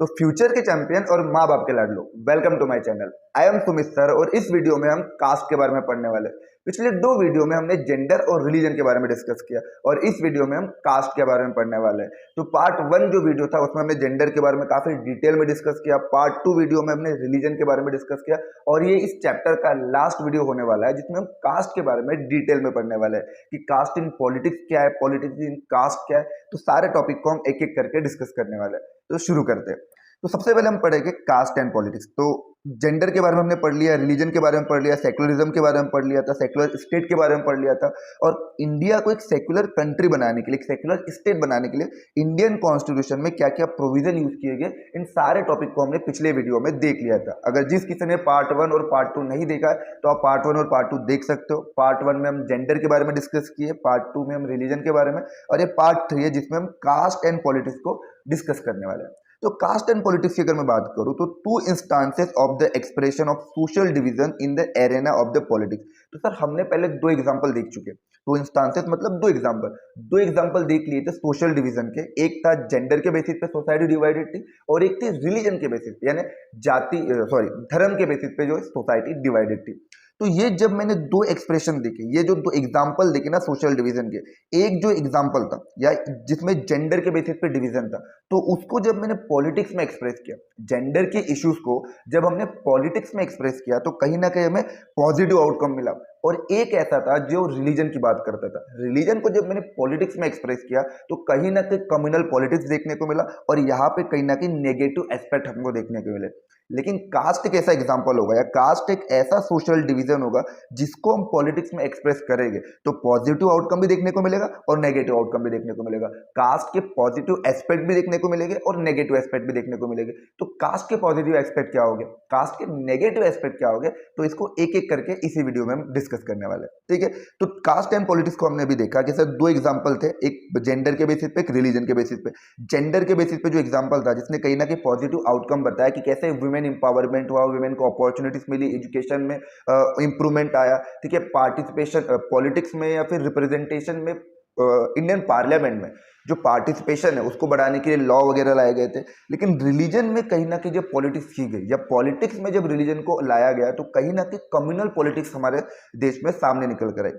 तो फ्यूचर के चैंपियन और माँ बाप के लाडलो, welcome to my channel. I am Sumit sir और इस वीडियो में हम कास्ट के बारे में पढ़ने वाले। पिछले दो वीडियो में हमने जेंडर और रिलीजन के बारे में डिस्कस किया और इस वीडियो में हम कास्ट के बारे में पढ़ने वाले हैं। तो पार्ट 1 जो वीडियो था उसमें हमने जेंडर के बारे में काफी डिटेल में डिस्कस किया। पार्ट 2 वीडियो में हमने रिलीजन के बारे में डिस्कस किया और ये इस चैप्टर का लास्ट वीडियो होने वाला है जिसमें हम कास्ट के बारे में डिटेल में पढ़ने वाले हैं कि कास्ट इन पॉलिटिक्स क्या है, पॉलिटिक्स इन कास्ट क्या है। तो सारे टॉपिक को हम एक एक करके डिस्कस करने वाले हैं। तो शुरू करते हैं। तो सबसे पहले हम पढ़ेंगे कास्ट एंड पॉलिटिक्स। तो जेंडर के बारे में हमने पढ़ लिया, रिलीजन के बारे में पढ़ लिया, सेकुलरिज्म के बारे में पढ़ लिया था, सेकुलर स्टेट के बारे में पढ़ लिया था और इंडिया को एक सेकुलर कंट्री बनाने के लिए, एक सेकुलर स्टेट बनाने के लिए इंडियन कॉन्स्टिट्यूशन में क्या क्या प्रोविजन यूज किए गए, इन सारे टॉपिक को हमने पिछले वीडियो में देख लिया था। अगर जिस किसी ने पार्ट 1 और पार्ट 2 नहीं देखा है तो आप पार्ट 1 और पार्ट 2 देख सकते हो। पार्ट 1 में हम जेंडर के बारे में डिस्कस किए, पार्ट 2 में हम रिलीजन के बारे में, और ये पार्ट 3 है जिसमें हम कास्ट एंड पॉलिटिक्स को डिस्कस करने वाले हैं। तो कास्ट एंड पॉलिटिक्स की अगर मैं बात करूं तो two instances of the expression of social division in the arena of the politics. तो सर हमने पहले दो एग्जांपल देख चुके। टू इंस्टांसेस मतलब दो एग्जांपल देख लिए थे सोशल डिवीजन के। एक था जेंडर के बेसिस पे सोसाइटी डिवाइडेड थी और एक थी रिलीजन के बेसिस पे, यानी धर्म के बेसिस पे जो सोसाइटी डिवाइडेड थी। तो ये जब मैंने दो एक्सप्रेशन देखे, ये जो दो एग्जाम्पल देखे ना सोशल डिवीजन के, एक जो एग्जाम्पल था या जिसमें जेंडर के बेसिस पे डिवीजन था, तो उसको जब मैंने पॉलिटिक्स में एक्सप्रेस किया, जेंडर के इश्यूज को जब हमने पॉलिटिक्स में एक्सप्रेस किया तो कहीं ना कहीं हमें पॉजिटिव आउटकम मिला। और एक ऐसा था जो रिलीजन की बात करता था, रिलीजन को जब मैंने पॉलिटिक्स में एक्सप्रेस किया तो कहीं ना कहीं कम्युनल पॉलिटिक्स देखने को मिला और यहाँ पे कहीं ना कहीं नेगेटिव एस्पेक्ट हमको देखने को मिले। लेकिन कास्ट एक ऐसा एग्जांपल होगा या कास्ट एक ऐसा सोशल डिवीजन होगा जिसको हम पॉलिटिक्स में एक्सप्रेस करेंगे तो पॉजिटिव आउटकम भी देखने को मिलेगा और नेगेटिव आउटकम भी देखने को मिलेगा। कास्ट के पॉजिटिव एस्पेक्ट भी देखने को मिलेंगे और नेगेटिव एस्पेक्ट भी देखने को मिलेंगे। तो कास्ट के पॉजिटिव एस्पेक्ट क्या होंगे, कास्ट के नेगेटिव एस्पेक्ट क्या होंगे, तो इसको एक एक करके इसी वीडियो में हम डिस्कस करने वाले हैं। ठीक है, तो कास्ट एंड पॉलिटिक्स को हमने भी देखा कि सर दो एग्जाम्पल थे, एक जेंडर के बेसिस पे, एक रिलीजन के बेसिस पे। जेंडर के बेसिस पे जो एग्जाम्पल था जिसने कहीं ना कहीं पॉजिटिव आउटकम बताया कि कैसे वुमेन इंपावरमेंट हुआ, वुमेन को अपॉर्चुनिटीज मिली, एजुकेशन में इंप्रूवमेंट आया। ठीक है, पार्टिसिपेशन पॉलिटिक्स में या फिर रिप्रेजेंटेशन में, इंडियन पार्लियामेंट में जो पार्टिसिपेशन है उसको बढ़ाने के लिए लॉ वगैरह लाए गए थे। लेकिन रिलीजन में कहीं ना कहीं जब पॉलिटिक्स की गई या पॉलिटिक्स में जब रिलीजन को लाया गया तो कहीं ना कहीं कम्युनल पॉलिटिक्स हमारे देश में सामने निकल कर आई।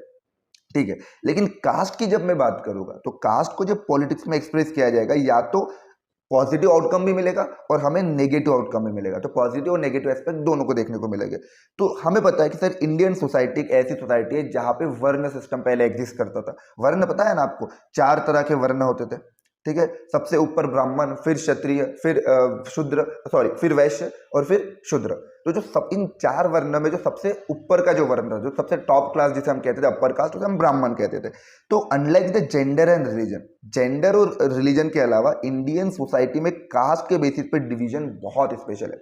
ठीक है, लेकिन कास्ट की जब मैं बात करूंगा तो कास्ट को जब पॉलिटिक्स में एक्सप्रेस किया जाएगा या तो पॉजिटिव आउटकम भी मिलेगा और हमें नेगेटिव आउटकम भी मिलेगा। तो पॉजिटिव और नेगेटिव एस्पेक्ट दोनों को देखने को मिलेंगे। तो हमें पता है कि सर इंडियन सोसाइटी एक ऐसी सोसाइटी है जहां पे वर्ण सिस्टम पहले एग्जिस्ट करता था। वर्ण पता है ना आपको, 4 तरह के वर्ण होते थे। ठीक है, सबसे ऊपर ब्राह्मण, फिर क्षत्रिय, फिर फिर वैश्य और फिर शूद्र। तो जो सब इन 4 वर्ण में जो सबसे ऊपर का जो वर्ण था, जो सबसे टॉप क्लास जिसे हम कहते थे, अपर कास्ट, उसे हम ब्राह्मण कहते थे। तो unlike the gender and religion, gender और रिलीजन के अलावा इंडियन सोसाइटी में कास्ट के बेसिस पे डिवीजन बहुत स्पेशल है।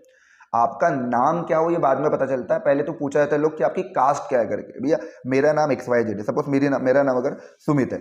आपका नाम क्या हो ये बाद में पता चलता है, पहले तो पूछा जाता है लोग कि आपकी कास्ट क्या है करके। भैया मेरा नाम XYZ है, सपोज मेरा नाम अगर सुमित है,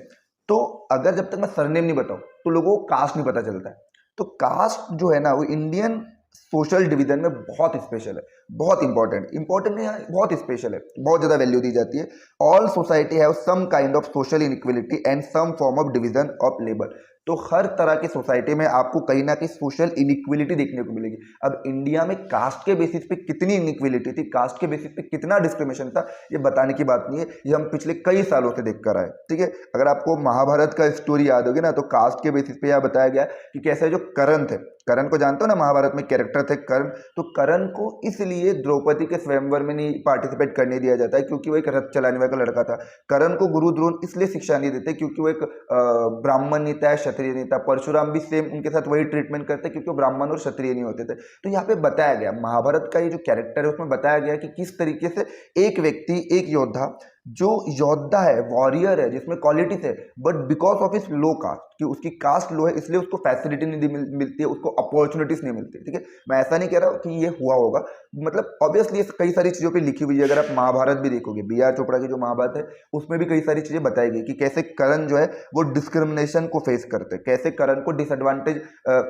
तो अगर जब तक मैं सरनेम नहीं बताऊं तो लोगों को कास्ट नहीं पता चलता है। तो कास्ट जो है ना वो इंडियन सोशल डिवीजन में बहुत स्पेशल है, बहुत इंपॉर्टेंट नहीं है, बहुत स्पेशल है, बहुत ज्यादा वैल्यू दी जाती है। All society have some kind of social inequality and some form of division of labour. तो हर तरह की सोसाइटी में आपको कहीं ना कहीं सोशल इनइक्वलिटी देखने को मिलेगी। अब इंडिया में कास्ट के बेसिस पे कितनी इनइक्वलिटी थी, कास्ट के बेसिस पे कितना डिस्क्रिमिनेशन था, ये बताने की बात नहीं है, ये हम पिछले कई सालों से देख कर आए। ठीक है, अगर आपको महाभारत का स्टोरी याद होगी ना तो कास्ट के बेसिस पे यह बताया गया कि कैसे जो कर्ण थे, कर्ण को जानते हो ना, महाभारत में कैरेक्टर थे कर्ण। तो कर्ण को इसलिए द्रौपदी के स्वयंवर में नहीं पार्टिसिपेट करने दिया जाता है क्योंकि वो एक रथ चलाने वाला लड़का था। कर्ण को गुरु द्रोण इसलिए शिक्षा नहीं देते क्योंकि वो एक ब्राह्मण नहीं था, क्षत्रिय नहीं था। परशुराम भी सेम उनके साथ वही ट्रीटमेंट करते क्योंकि वो ब्राह्मण और क्षत्रिय नहीं होते थे। तो यहाँ पे बताया गया, महाभारत का ये जो कैरेक्टर है उसमें बताया गया कि किस तरीके से एक व्यक्ति, एक योद्धा, जो योद्धा है, वॉरियर है, जिसमें क्वालिटीज है, बट बिकॉज ऑफ इस लो कास्ट, कि उसकी कास्ट लो है इसलिए उसको फैसिलिटी नहीं मिलती है, उसको अपॉर्चुनिटीज नहीं मिलती। ठीक है, मैं ऐसा नहीं कह रहा कि ये हुआ होगा, मतलब ऑब्वियसली कई सारी चीजों पे लिखी हुई है। अगर आप महाभारत भी देखोगे, BR चोपड़ा की जो महाभारत है उसमें भी कई सारी चीजें बताई गई कि कैसे कर्ण जो है वो डिस्क्रिमिनेशन को फेस करते, कैसे कर्ण को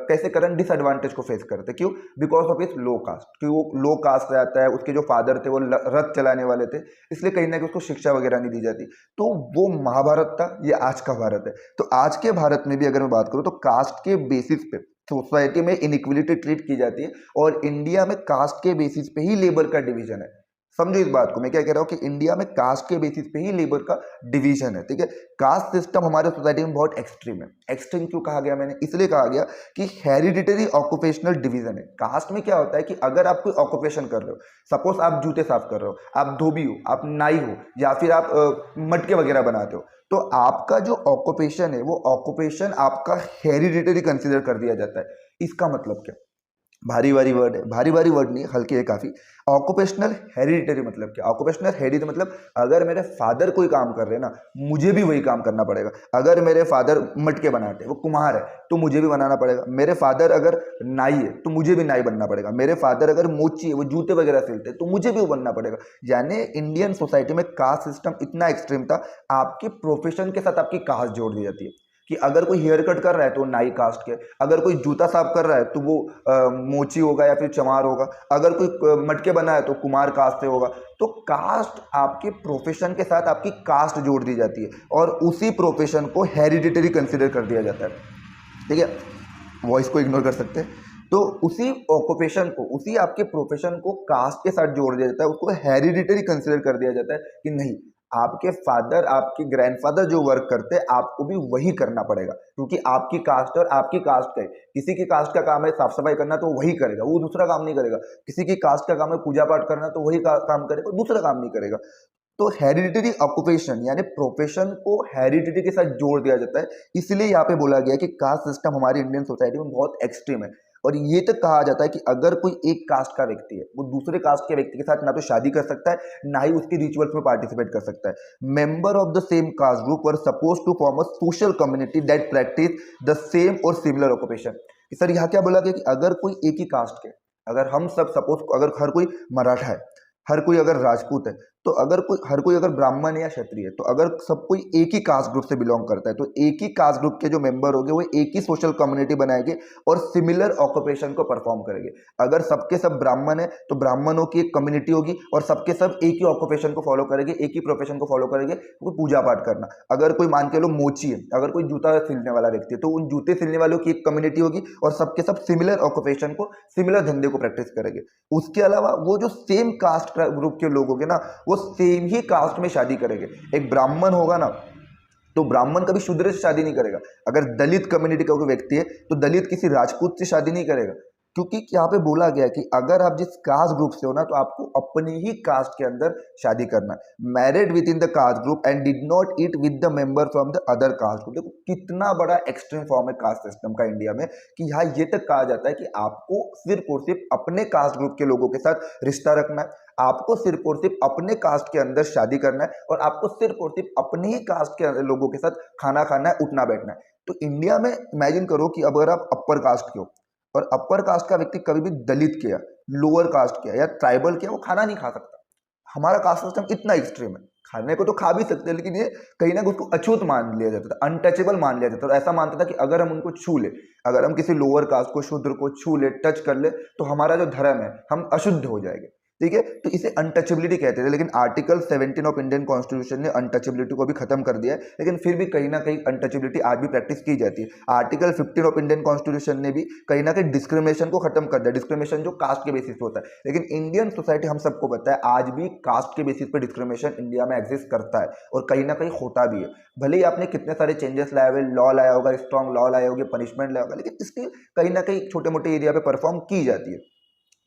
कैसे कर्ण डिसएडवांटेज को फेस करते। क्यों? बिकॉज ऑफ इस लो कास्ट, कि वो लो कास्ट से आता है, उसके जो फादर थे वो रथ चलाने वाले थे, इसलिए कहीं ना कहीं उसको शिक्षा वगैरह नहीं दी जाती। तो वो महाभारत था, ये आज का भारत है। तो आज के भारत में भी अगर मैं बात करूं तो कास्ट के बेसिस पे सोसाइटी में इनइक्वलिटी ट्रीट की जाती है और इंडिया में कास्ट के बेसिस पे ही लेबर का डिवीजन है। समझो इस बात को, मैं क्या कह रहा हूँ कि इंडिया में कास्ट के बेसिस पे ही लेबर का डिवीजन है, ठीक है। कास्ट सिस्टम हमारे सोसाइटी में बहुत एक्सट्रीम है। एक्सट्रीम क्यों कहा गया, मैंने इसलिए कहा गया कि हेरिडिटरी ऑक्यूपेशनल डिवीजन है। कास्ट में क्या होता है कि अगर आप कोई ऑक्यूपेशन कर रहे हो, सपोज आप जूते साफ कर रहे हो, आप धोबी हो, आप नाई हो, या फिर आप मटके वगैरह बनाते हो, तो आपका जो ऑक्यूपेशन है वो ऑक्यूपेशन आपका हेरिडिटरी कंसिडर कर दिया जाता है। इसका मतलब क्या, भारी भारी वर्ड है, भारी भारी वर्ड नहीं है, हल्के है काफी। ऑक्यूपेशनल हेरिडिटरी मतलब क्या, ऑक्यूपेशनल हेरिडिटरी मतलब अगर मेरे फादर कोई काम कर रहे हैं ना, मुझे भी वही काम करना पड़ेगा। अगर मेरे फादर मटके बनाते हैं, वो कुम्हार है, तो मुझे भी बनाना पड़ेगा। मेरे फादर अगर नाई है तो मुझे भी नाई बनना पड़ेगा। मेरे फादर अगर मोची है, वो जूते वगैरह सिलते हैं, तो मुझे भी वो बनना पड़ेगा। यानी इंडियन सोसाइटी में कास्ट सिस्टम इतना एक्सट्रीम था, आपके प्रोफेशन के साथ आपकी कास्ट जोड़ दी जाती है कि अगर कोई हेयर कट कर रहा है तो नाई कास्ट के, अगर कोई जूता साफ कर रहा है तो वो मोची होगा या फिर चमार होगा, अगर कोई मटके बना है तो कुमार कास्ट से होगा। तो कास्ट आपके प्रोफेशन के साथ आपकी कास्ट जोड़ दी जाती है और उसी प्रोफेशन को हेरिडिटरी कंसिडर कर दिया जाता है, ठीक है। वॉइस को इग्नोर कर सकते हैं। तो उसी ऑक्यूपेशन को, उसी आपके प्रोफेशन को कास्ट के साथ जोड़ दिया जाता है, उसको हेरिडिटरी कंसिडर कर दिया जाता है कि नहीं, आपके फादर, आपके ग्रैंडफादर जो वर्क करते हैं, आपको भी वही करना पड़ेगा, क्योंकि आपकी कास्ट और आपकी कास्ट का है। किसी की कास्ट का काम है साफ सफाई करना, तो वही करेगा, वो दूसरा काम नहीं करेगा। किसी की कास्ट का काम है पूजा पाठ करना, तो वही काम करेगा, दूसरा काम नहीं करेगा। तो हेरिडिटरी ऑक्यूपेशन यानी प्रोफेशन को हेरिडिटी के साथ जोड़ दिया जाता है। इसलिए यहाँ पे बोला गया कि कास्ट सिस्टम हमारी इंडियन सोसाइटी में बहुत एक्सट्रीम है। और ये तक कहा जाता है कि अगर कोई एक कास्ट का व्यक्ति है, वो दूसरे कास्ट के व्यक्ति के साथ ना तो शादी कर सकता है, ना ही उसके रिचुअल्स में पार्टिसिपेट कर सकता है। Member of the same caste group were suppose to form a social community that practice the same और सिमिलर ऑक्यूपेशन। सर यहाँ क्या बोला गया कि अगर कोई एक ही कास्ट के, अगर हम सब सपोज, अगर हर कोई मराठा है, हर कोई अगर राजपूत है, तो अगर कोई, हर कोई अगर ब्राह्मण है या क्षत्रिय है, तो अगर सब कोई एक ही कास्ट ग्रुप से बिलोंग करता है, तो एक ही कास्ट ग्रुप के जो मेंबर होंगे वो एक ही सोशल कम्युनिटी बनाएंगे और सिमिलर ऑक्यूपेशन को परफॉर्म करेंगे। अगर सबके सब ब्राह्मण है तो ब्राह्मणों की एक कम्युनिटी होगी और सबके सब एक ही ऑक्यूपेशन को फॉलो करेंगे, एक ही प्रोफेशन को फॉलो करेंगे, वो पूजा पाठ करना। अगर कोई मान के लो मोची है, अगर कोई जूता सिलने वाला व्यक्ति है, तो उन जूते सिलने वालों की एक कम्युनिटी होगी और सबके सब सिमिलर ऑक्यूपेशन को, सिमिलर धंधे को प्रैक्टिस करेंगे। उसके अलावा वो जो सेम कास्ट ग्रुप के लोग होंगे ना, वो सेम ही कास्ट में शादी करेंगे। एक ब्राह्मण होगा ना, तो ब्राह्मण कभी शूद्र से शादी नहीं करेगा। अगर दलित कम्युनिटी का कोई व्यक्ति है तो दलित किसी राजपूत से शादी नहीं करेगा, क्योंकि यहाँ पे बोला गया कि अगर आप जिस कास्ट ग्रुप से हो ना, तो आपको अपनी ही कास्ट के अंदर शादी करना है। Married with in the caste group and did not eat with the member from the other caste group. देखो कितना बड़ा एक्सट्रीम फॉर्म है कास्ट सिस्टम का इंडिया में, कि यहाँ ये तक कहा जाता है कि आपको सिर्फ और सिर्फ अपने कास्ट ग्रुप के लोगों के साथ रिश्ता रखना है, आपको सिर्फ और सिर्फ अपने कास्ट के अंदर शादी करना है, और आपको सिर्फ और सिर्फ अपने ही कास्ट के लोगों के साथ खाना खाना है, उठना बैठना है। तो इंडिया में इमेजिन करो कि अगर आप अपर कास्ट के हो और अपर कास्ट का व्यक्ति कभी भी दलित किया, लोअर कास्ट किया या ट्राइबल किया, वो खाना नहीं खा सकता। हमारा कास्ट सिस्टम इतना एक्सट्रीम है। खाने को तो खा भी सकते हैं, लेकिन ये कहीं ना उसको अछूत मान लिया जाता था, अनटचेबल मान लिया जाता था। और ऐसा मानता था कि अगर हम उनको छू ले, अगर हम किसी लोअर कास्ट को, शूद्र को छू ले, टच कर ले, तो हमारा जो धर्म है, हम अशुद्ध हो जाएंगे, ठीक है। तो इसे अनटचेबिलिटी कहते थे, लेकिन आर्टिकल 17 ऑफ इंडियन कॉन्स्टिट्यूशन ने अनटचेबिलिटी को भी खत्म कर दिया है। लेकिन फिर भी कहीं ना कहीं अनटचेबिलिटी आज भी प्रैक्टिस की जाती है। आर्टिकल 15 ऑफ इंडियन कॉन्स्टिट्यूशन ने भी कहीं ना कहीं डिस्क्रिमिनेशन को खत्म कर दिया, डिस्क्रिमिनेशन जो कास्ट के बेसिस पे होता है। लेकिन इंडियन सोसाइटी, हम सबको पता है, आज भी कास्ट के बेसिस पे डिस्क्रिमिनेशन इंडिया में एग्जिस्ट करता है और कहीं ना कहीं होता भी है। भले ही आपने कितने सारे चेंजेस लाए हुए, लॉ लाया होगा, स्ट्रॉन्ग लॉ लाए होंगे, पनिशमेंट लाया होगा, लेकिन स्टिल कहीं ना कहीं छोटे मोटे एरिया पे परफॉर्म की जाती है,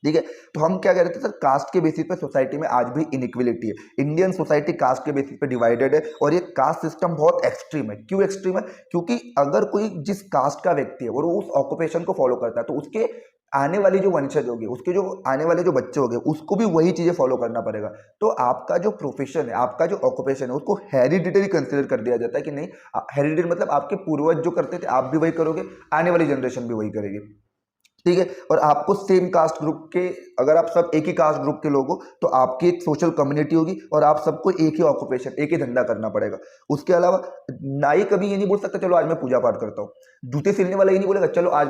ठीक है। तो हम क्या कह रहे थे सर, कास्ट के बेसिस पे सोसाइटी में आज भी इनइक्वलिटी है। इंडियन सोसाइटी कास्ट के बेसिस पे डिवाइडेड है और ये कास्ट सिस्टम बहुत एक्सट्रीम है। क्यों एक्सट्रीम है? क्योंकि अगर कोई जिस कास्ट का व्यक्ति है और वो उस ऑक्यूपेशन को फॉलो करता है, तो उसके आने वाली जो वंशज होगी, उसके जो आने वाले जो बच्चे होंगे, उसको भी वही चीजें फॉलो करना पड़ेगा। तो आपका जो प्रोफेशन है, आपका जो ऑक्यूपेशन है, उसको हेरिडिटरी कंसिडर कर दिया जाता है कि नहीं, हेरिडिटरी मतलब आपके पूर्वज जो करते थे आप भी वही करोगे, आने वाली जनरेशन भी वही करेगी। ठीक है। और आपको सेम कास्ट ग्रुप के, अगर आप सब एक ही कास्ट ग्रुप के लोग हो तो आपकी एक सोशल कम्युनिटी होगी और आप सबको एक ही ऑक्यूपेशन, एक ही धंधा करना पड़ेगा। उसके अलावा नाई कभी ये नहीं बोल सकता चलो आज मैं पूजा पाठ करता हूँ, जूते सिलने वाला ये नहीं बोलेगा चलो आज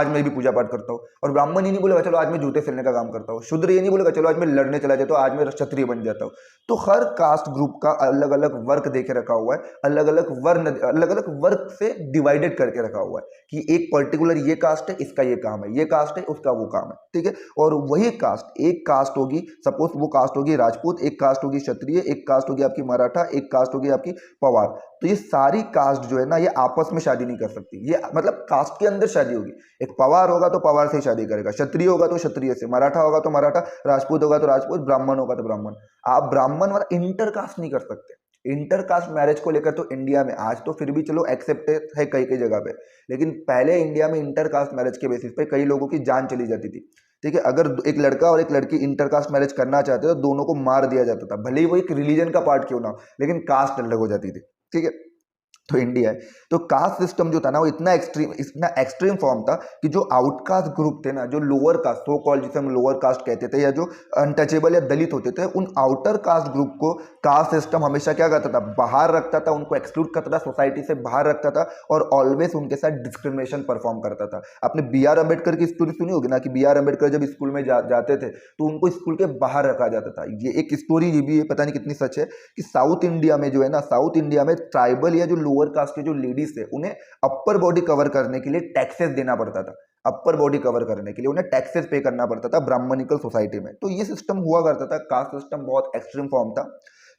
मैं भी पूजा पाठ करता हूँ, और ब्राह्मण ये नहीं बोलेगा चलो आज मैं जूते सिलने का काम करता हूँ, शूद्र ये नहीं बोलेगा चलो आज मैं लड़ने चला जाता हूँ, आज मैं क्षत्रिय बन जाता हूँ। तो हर कास्ट ग्रुप का अलग अलग वर्क देके रखा हुआ है, अलग अलग वर्क से डिवाइडेड करके रखा हुआ है कि एक पर्टिकुलर ये कास्ट है, इसका ये काम है, ये कास्ट है, उसका वो काम है, ठीक है। और वही कास्ट, एक कास्ट होगी, सपोज वो कास्ट होगी राजपूत, एक कास्ट होगी क्षत्रिय, एक कास्ट होगी आपकी मराठा, एक कास्ट होगी आपकी पवार। तो ये सारी कास्ट जो है ना, ये आपस में शादी नहीं कर सकती, ये मतलब कास्ट के अंदर शादी होगी। एक पवार होगा तो पवार से ही शादी करेगा, क्षत्रिय होगा तो क्षत्रिय से, मराठा होगा तो मराठा, राजपूत होगा तो राजपूत, ब्राह्मण होगा तो ब्राह्मण। आप ब्राह्मण वाला इंटर कास्ट नहीं कर सकते। इंटर कास्ट मैरिज को लेकर तो इंडिया में आज तो फिर भी चलो एक्सेप्टेड है कई कई जगह पे, लेकिन पहले इंडिया में इंटर कास्ट मैरिज के बेसिस पे कई लोगों की जान चली जाती थी, ठीक है। अगर एक लड़का और एक लड़की इंटर कास्ट मैरिज करना चाहते तो दोनों को मार दिया जाता था, भले ही वो एक रिलीजन का पार्ट क्यों ना हो, लेकिन कास्ट अलग हो जाती थी, ठीक है। तो इंडिया है, तो कास्ट सिस्टम जो था ना वो इतना एक्सट्रीम फॉर्म था कि जो आउटकास्ट ग्रुप थे ना, जो लोअर कास्ट, सो कॉल्ड जिसे हम लोअर कास्ट कहते थे, या जो अनटचेबल या दलित होते थे, उन आउटर कास्ट ग्रुप को कास्ट सिस्टम हमेशा क्या करता था, बाहर रखता था, उनको एक्सक्लूड करता था, सोसाइटी से बाहर रखता था, और ऑलवेज उनके साथ डिस्क्रिमिनेशन परफॉर्म करता था। आपने B.R. अम्बेडकर की स्टोरी सुनी होगी ना, कि B.R. अम्बेडकर जब स्कूल में जाते थे तो उनको स्कूल के बाहर रखा जाता था। ये एक स्टोरी, ये भी पता नहीं कितनी सच है, कि साउथ इंडिया में जो है ना, साउथ इंडिया में ट्राइबल या जो लोअर कास्ट के जो लेडीज थे, उन्हें अपर बॉडी कवर करने के लिए टैक्सेस देना पड़ता था। अपर बॉडी कवर करने के लिए उन्हें टैक्सेस पे करना पड़ता था ब्राह्मणिकल सोसाइटी में। तो ये सिस्टम हुआ करता था, कास्ट सिस्टम बहुत एक्सट्रीम फॉर्म था।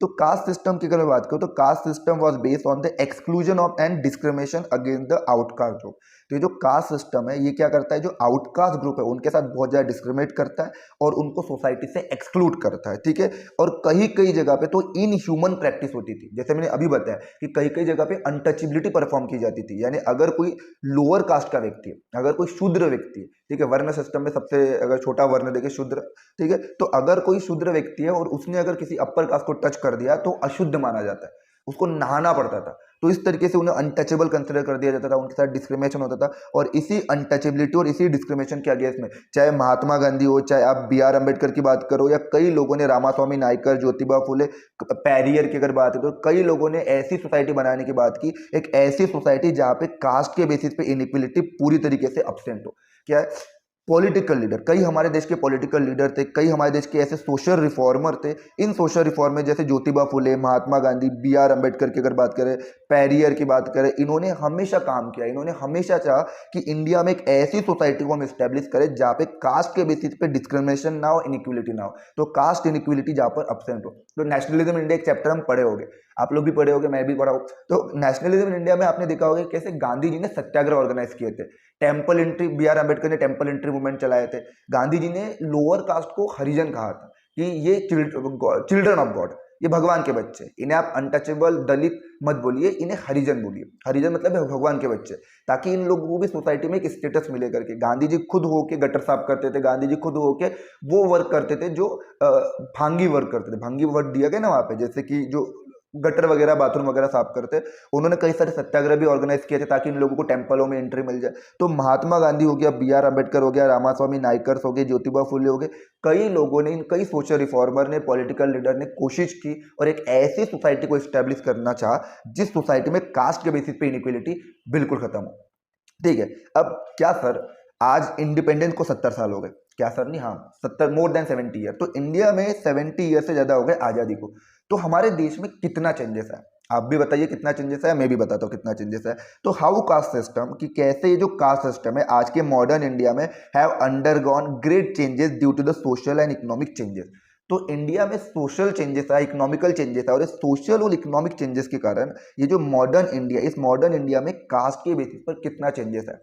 तो कास्ट सिस्टम की अगर मैं बात करूं तो caste system was based on the exclusion of and discrimination against the outcast group. तो ये जो कास्ट सिस्टम है ये क्या करता है, जो आउटकास्ट ग्रुप है उनके साथ बहुत ज़्यादा डिस्क्रिमिनेट करता है और उनको सोसाइटी से एक्सक्लूड करता है, ठीक है। और कई कई जगह पे तो इन ह्यूमन प्रैक्टिस होती थी, जैसे मैंने अभी बताया कि कई कई जगह पे अनटचेबिलिटी परफॉर्म की जाती थी। यानी अगर कोई लोअर कास्ट का व्यक्ति है, अगर कोई शूद्र व्यक्ति है, ठीक है, वर्ण सिस्टम में सबसे अगर छोटा वर्ण देखे शूद्र, ठीक है, तो अगर कोई शूद्र व्यक्ति है और उसने अगर किसी अपर कास्ट को टच कर दिया तो अशुद्ध माना जाता है, उसको नहाना पड़ता था। तो इस तरीके से उन्हें अनटचेबल कंसिडर कर दिया जाता था, उनके साथ डिस्क्रिमिनेशन होता था। और इसी अनटचेबिलिटी और इसी डिस्क्रिमिनेशन के अगेंस्ट में चाहे महात्मा गांधी हो, चाहे आप B.R. अम्बेडकर की बात करो, या कई लोगों ने, रामास्वामी नायकर, ज्योतिबा फुले, पेरियर की अगर बात है, तो कई लोगों ने ऐसी सोसाइटी बनाने की बात की, एक ऐसी सोसाइटी जहाँ पे कास्ट के बेसिस पे इनइक्वलिटी पूरी तरीके से अब्सेंट हो। क्या है, पॉलिटिकल लीडर, कई हमारे देश के पॉलिटिकल लीडर थे, कई हमारे देश के ऐसे सोशल रिफॉर्मर थे। इन सोशल रिफॉर्मर जैसे ज्योतिबा फुले, महात्मा गांधी, B.R. अम्बेडकर की अगर बात करें, पेरियर की बात करें, इन्होंने हमेशा काम किया, इन्होंने हमेशा चाहा कि इंडिया में एक ऐसी सोसाइटी को हम इस्टेब्लिश करें जहाँ पे कास्ट के बेसिस पे डिस्क्रिमिनेशन ना हो, इनइक्वलिटी ना हो। तो कास्ट इनइक्वलिटी जहाँ पर अब्सेंट हो। तो नेशनलिज्म इंडिया एक चैप्टर हम पढ़े होंगे, आप लोग भी पढ़े होंगे, मैं भी पढ़ा हूँ। तो नेशनलिज्म इन इंडिया में आपने देखा होगा कैसे गांधी जी ने सत्याग्रह ऑर्गेनाइज किए थे, टेम्पल एंट्री, B.R. अम्बेडकर ने टेम्पल एंट्री मूवमेंट चलाए थे। गांधी जी ने लोअर कास्ट को हरिजन कहा था कि ये चिल्ड्रन ऑफ गॉड, ये भगवान के बच्चे, इन्हें आप अनटचेबल दलित मत बोलिए, इन्हें हरिजन बोलिए। हरिजन मतलब है भगवान के बच्चे, ताकि इन लोगों को भी सोसाइटी में एक स्टेटस मिले करके। गांधी जी खुद होके गटर साफ करते थे, गांधी जी खुद होके वो वर्क करते थे जो भांगी वर्क करते थे। भांगी वर्क दिया गया ना वहाँ पे, जैसे कि जो गटर वगैरह, बाथरूम वगैरह साफ करते। उन्होंने कई सारे सत्याग्रह भी ऑर्गेनाइज किए थे ताकि इन लोगों को टेम्पलों में एंट्री मिल जाए। तो महात्मा गांधी हो गया, B.R. अम्बेडकर हो गया, रामास्वामी नायकर हो गए, ज्योतिबा फुले हो गए, कई लोगों ने, इन कई सोशल रिफॉर्मर ने, पॉलिटिकल लीडर ने कोशिश की और एक ऐसी सोसाइटी को इस्टेब्लिश करना चाहा जिस सोसाइटी में कास्ट के बेसिस पे इनइक्वलिटी बिल्कुल खत्म हो, ठीक है। अब क्या सर, आज इंडिपेंडेंस को 70 साल हो गए, क्या सर, नहीं, हाँ 70, मोर देन 70 ईयर। तो इंडिया में 70 ईयर से ज़्यादा हो गए आज़ादी को। तो हमारे देश में कितना चेंजेस है, आप भी बताइए कितना चेंजेस है, मैं भी बताता हूँ कितना चेंजेस है। तो हाउ कास्ट सिस्टम, कि कैसे ये जो कास्ट सिस्टम है आज के मॉडर्न इंडिया में have undergone great changes due to the social and economic changes. तो इंडिया में सोशल चेंजेस है, इकोनॉमिकल चेंजेस है, और इस सोशल और इकोनॉमिक चेंजेस के कारण ये जो मॉडर्न इंडिया, इस मॉडर्न इंडिया में कास्ट के बेसिस पर कितना चेंजेस है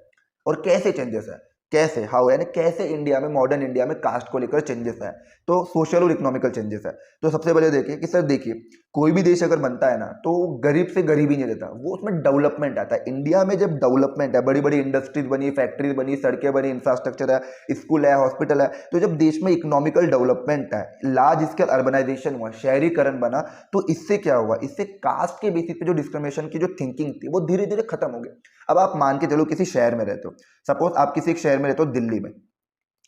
और कैसे चेंजेस है, कैसे, हाउ, यानी कैसे इंडिया में, मॉडर्न इंडिया में कास्ट को लेकर चेंजेस है। तो सोशल और इकोनॉमिकल चेंजेस है। तो सबसे पहले देखिए कि सर देखिए, कोई भी देश अगर बनता है ना तो गरीब से गरीब ही नहीं रहता, वो उसमें डेवलपमेंट आता है। इंडिया में जब डेवलपमेंट है, बड़ी बड़ी इंडस्ट्रीज बनी, फैक्ट्रीज बनी, सड़कें बनी, इंफ्रास्ट्रक्चर है, स्कूल है, हॉस्पिटल है, तो जब देश में इकोनॉमिकल डेवलपमेंट है, लार्ज स्केल अर्बनाइजेशन हुआ, शहरीकरण बना, तो इससे क्या हुआ, इससे कास्ट के बेसिस पे जो डिस्क्रिमिनेशन की जो थिंकिंग थी वो धीरे धीरे खत्म हो गई। अब आप मान के चलो किसी शहर में रहते हो, सपोज आप किसी एक शहर में रहते हो दिल्ली में,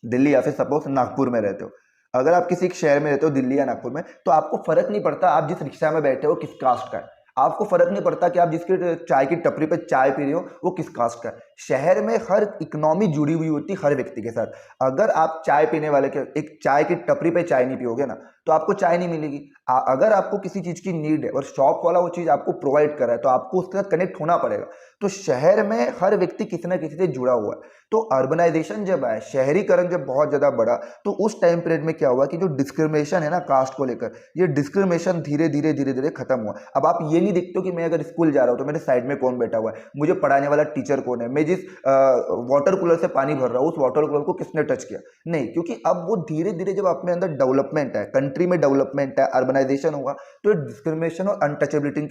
दिल्ली या फिर सपोज नागपुर में रहते हो। अगर आप किसी एक शहर में रहते हो दिल्ली या नागपुर में, तो आपको फर्क नहीं पड़ता आप जिस रिक्शा में बैठे हो किस कास्ट का है, आपको फर्क नहीं पड़ता कि आप जिसके चाय की टपरी पे चाय पी रहे हो वो किस कास्ट का है। शहर में हर इकोनॉमी जुड़ी हुई होती है हर व्यक्ति के साथ। अगर आप चाय पीने वाले के एक चाय की टपरी पे चाय नहीं पियोगे ना, तो आपको चाय नहीं मिलेगी। अगर आपको किसी चीज की नीड है और शॉप वाला वो चीज आपको प्रोवाइड कर रहा है, तो आपको उसके साथ कनेक्ट होना पड़ेगा। तो शहर में हर व्यक्ति किसी ना किसी से जुड़ा हुआ है। तो अर्बनाइजेशन जब आया, शहरीकरण जब बहुत ज्यादा बढ़ा, तो उस टाइम पीरियड में क्या हुआ कि जो डिस्क्रिमिनेशन है ना कास्ट को लेकर, ये डिस्क्रिमिनेशन धीरे धीरे धीरे धीरे खत्म हुआ। अब आप ये नहीं देखते हो कि मैं अगर स्कूल जा रहा हूँ तो मेरे साइड में कौन बैठा हुआ है, मुझे पढ़ाने वाला टीचर कौन है, मैं जिस वाटर कूलर से पानी भर रहा हूँ उस वाटर कूलर को किसने टच किया, नहीं। क्योंकि अब वो धीरे धीरे जब अपने अंदर डेवलपमेंट है, कंट्री में डेवलपमेंट है, अर्बनाइजेशन होगा, तो डिस्क्रिमिनेशन और अनटचेबिलिटी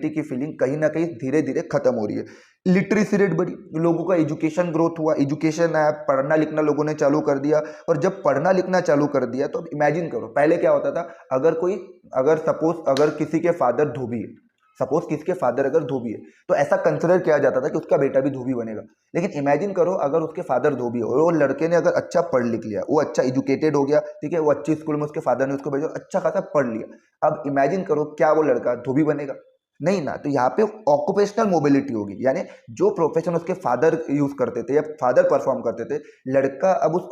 की फीलिंग कहीं ना कहीं धीरे धीरे खत्म हो रही है। लिटरेसी रेट बढ़ी, लोगों का एजुकेशन ग्रोथ हुआ, एजुकेशन आया, पढ़ना लिखना लोगों ने चालू कर दिया। और जब पढ़ना लिखना चालू कर दिया तो इमेजिन करो पहले क्या होता था, अगर किसी के फादर धोबी है, सपोज किसी के फादर अगर धोबी है, तो ऐसा कंसिडर किया जाता था कि उसका बेटा भी धोबी बनेगा। लेकिन इमेजिन करो अगर उसके फादर धोबी हो और वो लड़के ने अगर अच्छा पढ़ लिख लिया, वो अच्छा एजुकेटेड हो गया, ठीक है, वो अच्छी स्कूल में उसके फादर ने उसको भेजा, अच्छा खासा पढ़ लिया। अब इमेजिन करो क्या वो लड़का धोबी बनेगा, नहीं ना। तो यहाँ पे ऑक्यूपेशनल मोबिलिटी होगी, यानी जो प्रोफेशन उसके फादर यूज करते थे या फादर परफॉर्म करते थे, लड़का अब उस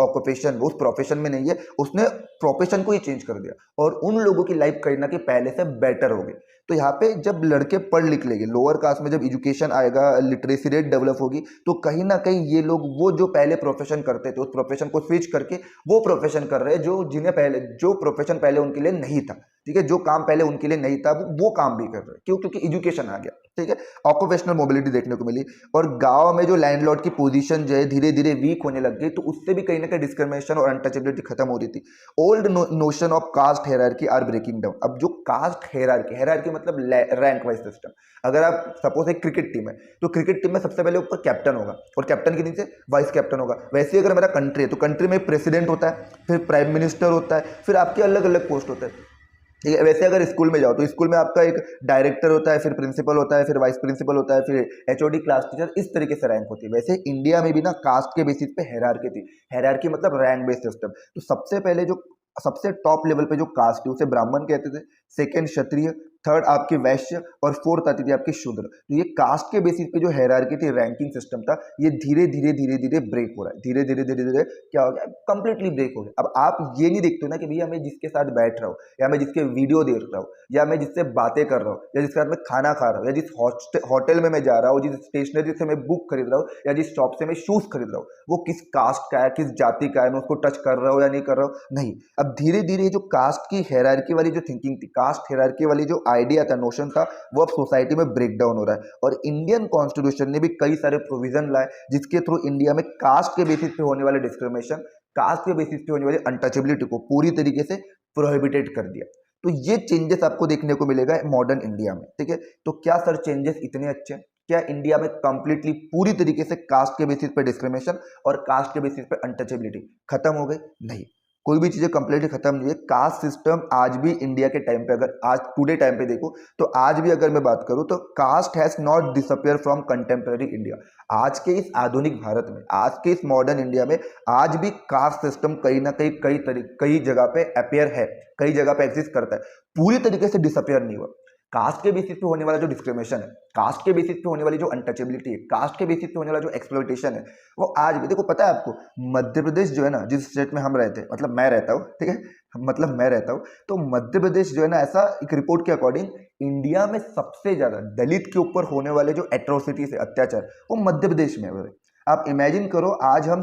प्रोफेशन में नहीं है, उसने प्रोफेशन को ही चेंज कर दिया और उन लोगों की लाइफ कहीं ना कहीं पहले से बेटर हो गई। तो यहाँ पे जब लड़के पढ़ लिख लेंगे, लोअर कास्ट में जब एजुकेशन आएगा, लिटरेसी रेट डेवलप होगी, तो कहीं ना कहीं ये लोग वो जो पहले प्रोफेशन करते थे उस प्रोफेशन को स्विच करके वो प्रोफेशन कर रहे हैं जो प्रोफेशन पहले उनके लिए नहीं था, ठीक है, जो काम पहले उनके लिए नहीं था वो काम भी कर रहे हैं। क्यों? क्योंकि एजुकेशन आ गया, ठीक है, ऑक्यूपेशनल मोबिलिटी देखने को मिली। और गांव में जो लैंडलॉर्ड की पोजीशन जो है धीरे धीरे वीक होने लग गई, तो उससे भी कहीं ना कहीं डिस्क्रिमिनेशन और अनटचेबिलिटी खत्म हो रही थी। Old notion of caste hierarchy are breaking down. अब जो कास्ट हेरार्की मतलब रैंक वाइज सिस्टम, अगर आप सपोज एक क्रिकेट टीम है, तो क्रिकेट टीम में सबसे पहले ऊपर कैप्टन होगा और कैप्टन के नीचे वाइस कैप्टन होगा। वैसे ही अगर मेरा कंट्री है तो कंट्री में प्रेसिडेंट होता है, फिर प्राइम मिनिस्टर होता है, फिर आपके अलग अलग पोस्ट होते हैं, ठीक है। वैसे अगर स्कूल में जाओ तो स्कूल में आपका एक डायरेक्टर होता है, फिर प्रिंसिपल होता है, फिर वाइस प्रिंसिपल होता है, फिर एचओडी, क्लास टीचर, इस तरीके से रैंक होती है। वैसे इंडिया में भी ना कास्ट के बेसिस पे हेरार्की थी। हेरार्की मतलब रैंक बेस्ड सिस्टम। तो सबसे पहले जो सबसे टॉप लेवल पे जो कास्ट है उसे ब्राह्मण कहते थे, सेकंड क्षत्रिय, थर्ड आपकी वैश्य और फोर्थ आती थी आपकी शूद्र। तो ये कास्ट के बेसिस पे जो हेरार्की थी, रैंकिंग सिस्टम था, ये धीरे धीरे धीरे धीरे ब्रेक हो रहा है। धीरे धीरे धीरे धीरे क्या हो गया, कंप्लीटली ब्रेक हो गया। अब आप ये नहीं देखते ना कि भैया मैं जिसके साथ बैठ रहा हूँ, या मैं जिसके वीडियो देख रहा हूँ, या मैं जिससे बातें कर रहा हूँ, या जिसके साथ मैं खाना खा रहा हूँ, या जिस होटल में मैं जा रहा हूँ, जिस स्टेशनरी से मैं बुक खरीद रहा हूँ, या जिस शॉप से मैं शूज खरीद रहा हूँ, वो किस कास्ट का है, किस जाति का है, मैं उसको टच कर रहा हूँ या नहीं कर रहा हूँ, नहीं। अब धीरे धीरे जो कास्ट की हेरार्की वाली जो थिंकिंग थी, कास्ट हेरार्की वाली जो आइडिया था, नोशन था, वो अब सोसाइटी में ब्रेक डाउन हो रहा है। और इंडियन कॉन्स्टिट्यूशन ने भी कई सारे प्रोविजन लाए जिसके थ्रू इंडिया में कास्ट के बेसिस पे होने वाले डिस्क्रिमिनेशन, कास्ट के बेसिस पे होने वाली अनटचेबिलिटी को पूरी तरीके से प्रोहिबिटेड कर दिया। तो ये चेंजेस आपको देखने को मिलेगा मॉडर्न इंडिया में, ठीक है। तो क्या सर चेंजेस इतने अच्छे हैं? क्या इंडिया में कंप्लीटली पूरी तरीके से कास्ट के बेसिस पे डिस्क्रिमिनेशन और कास्ट के बेसिस पे अनटचेबिलिटी खत्म हो गई? नहीं, कोई भी चीजें कंप्लीटली खत्म नहीं है। कास्ट सिस्टम आज भी इंडिया के टाइम पे, अगर आज टुडे टाइम पे देखो तो आज भी अगर मैं बात करूं तो caste has not disappear from contemporary India. आज के इस आधुनिक भारत में, आज के इस मॉडर्न इंडिया में आज भी कास्ट सिस्टम कहीं ना कहीं कई जगह पे अपियर है, कई जगह पे एग्जिस्ट करता है, पूरी तरीके से डिसअपियर नहीं हुआ। कास्ट के बेसिस पे होने वाला जो डिस्क्रिमिनेशन है, कास्ट के बेसिस पे होने वाली जो अनटचेबिलिटी है, कास्ट के बेसिस पे होने वाला जो एक्सप्लॉइटेशन है, वो आज भी देखो। पता है आपको, मध्य प्रदेश जो है ना, जिस स्टेट में हम रहते हैं, मतलब मैं रहता हूँ, ठीक है, मतलब मैं रहता हूँ, तो मध्य प्रदेश जो है ना, ऐसा एक रिपोर्ट के अकॉर्डिंग इंडिया में सबसे ज्यादा दलित के ऊपर होने वाले जो एट्रोसिटीज है, अत्याचार, वो मध्य प्रदेश में है। आप इमेजिन करो, आज हम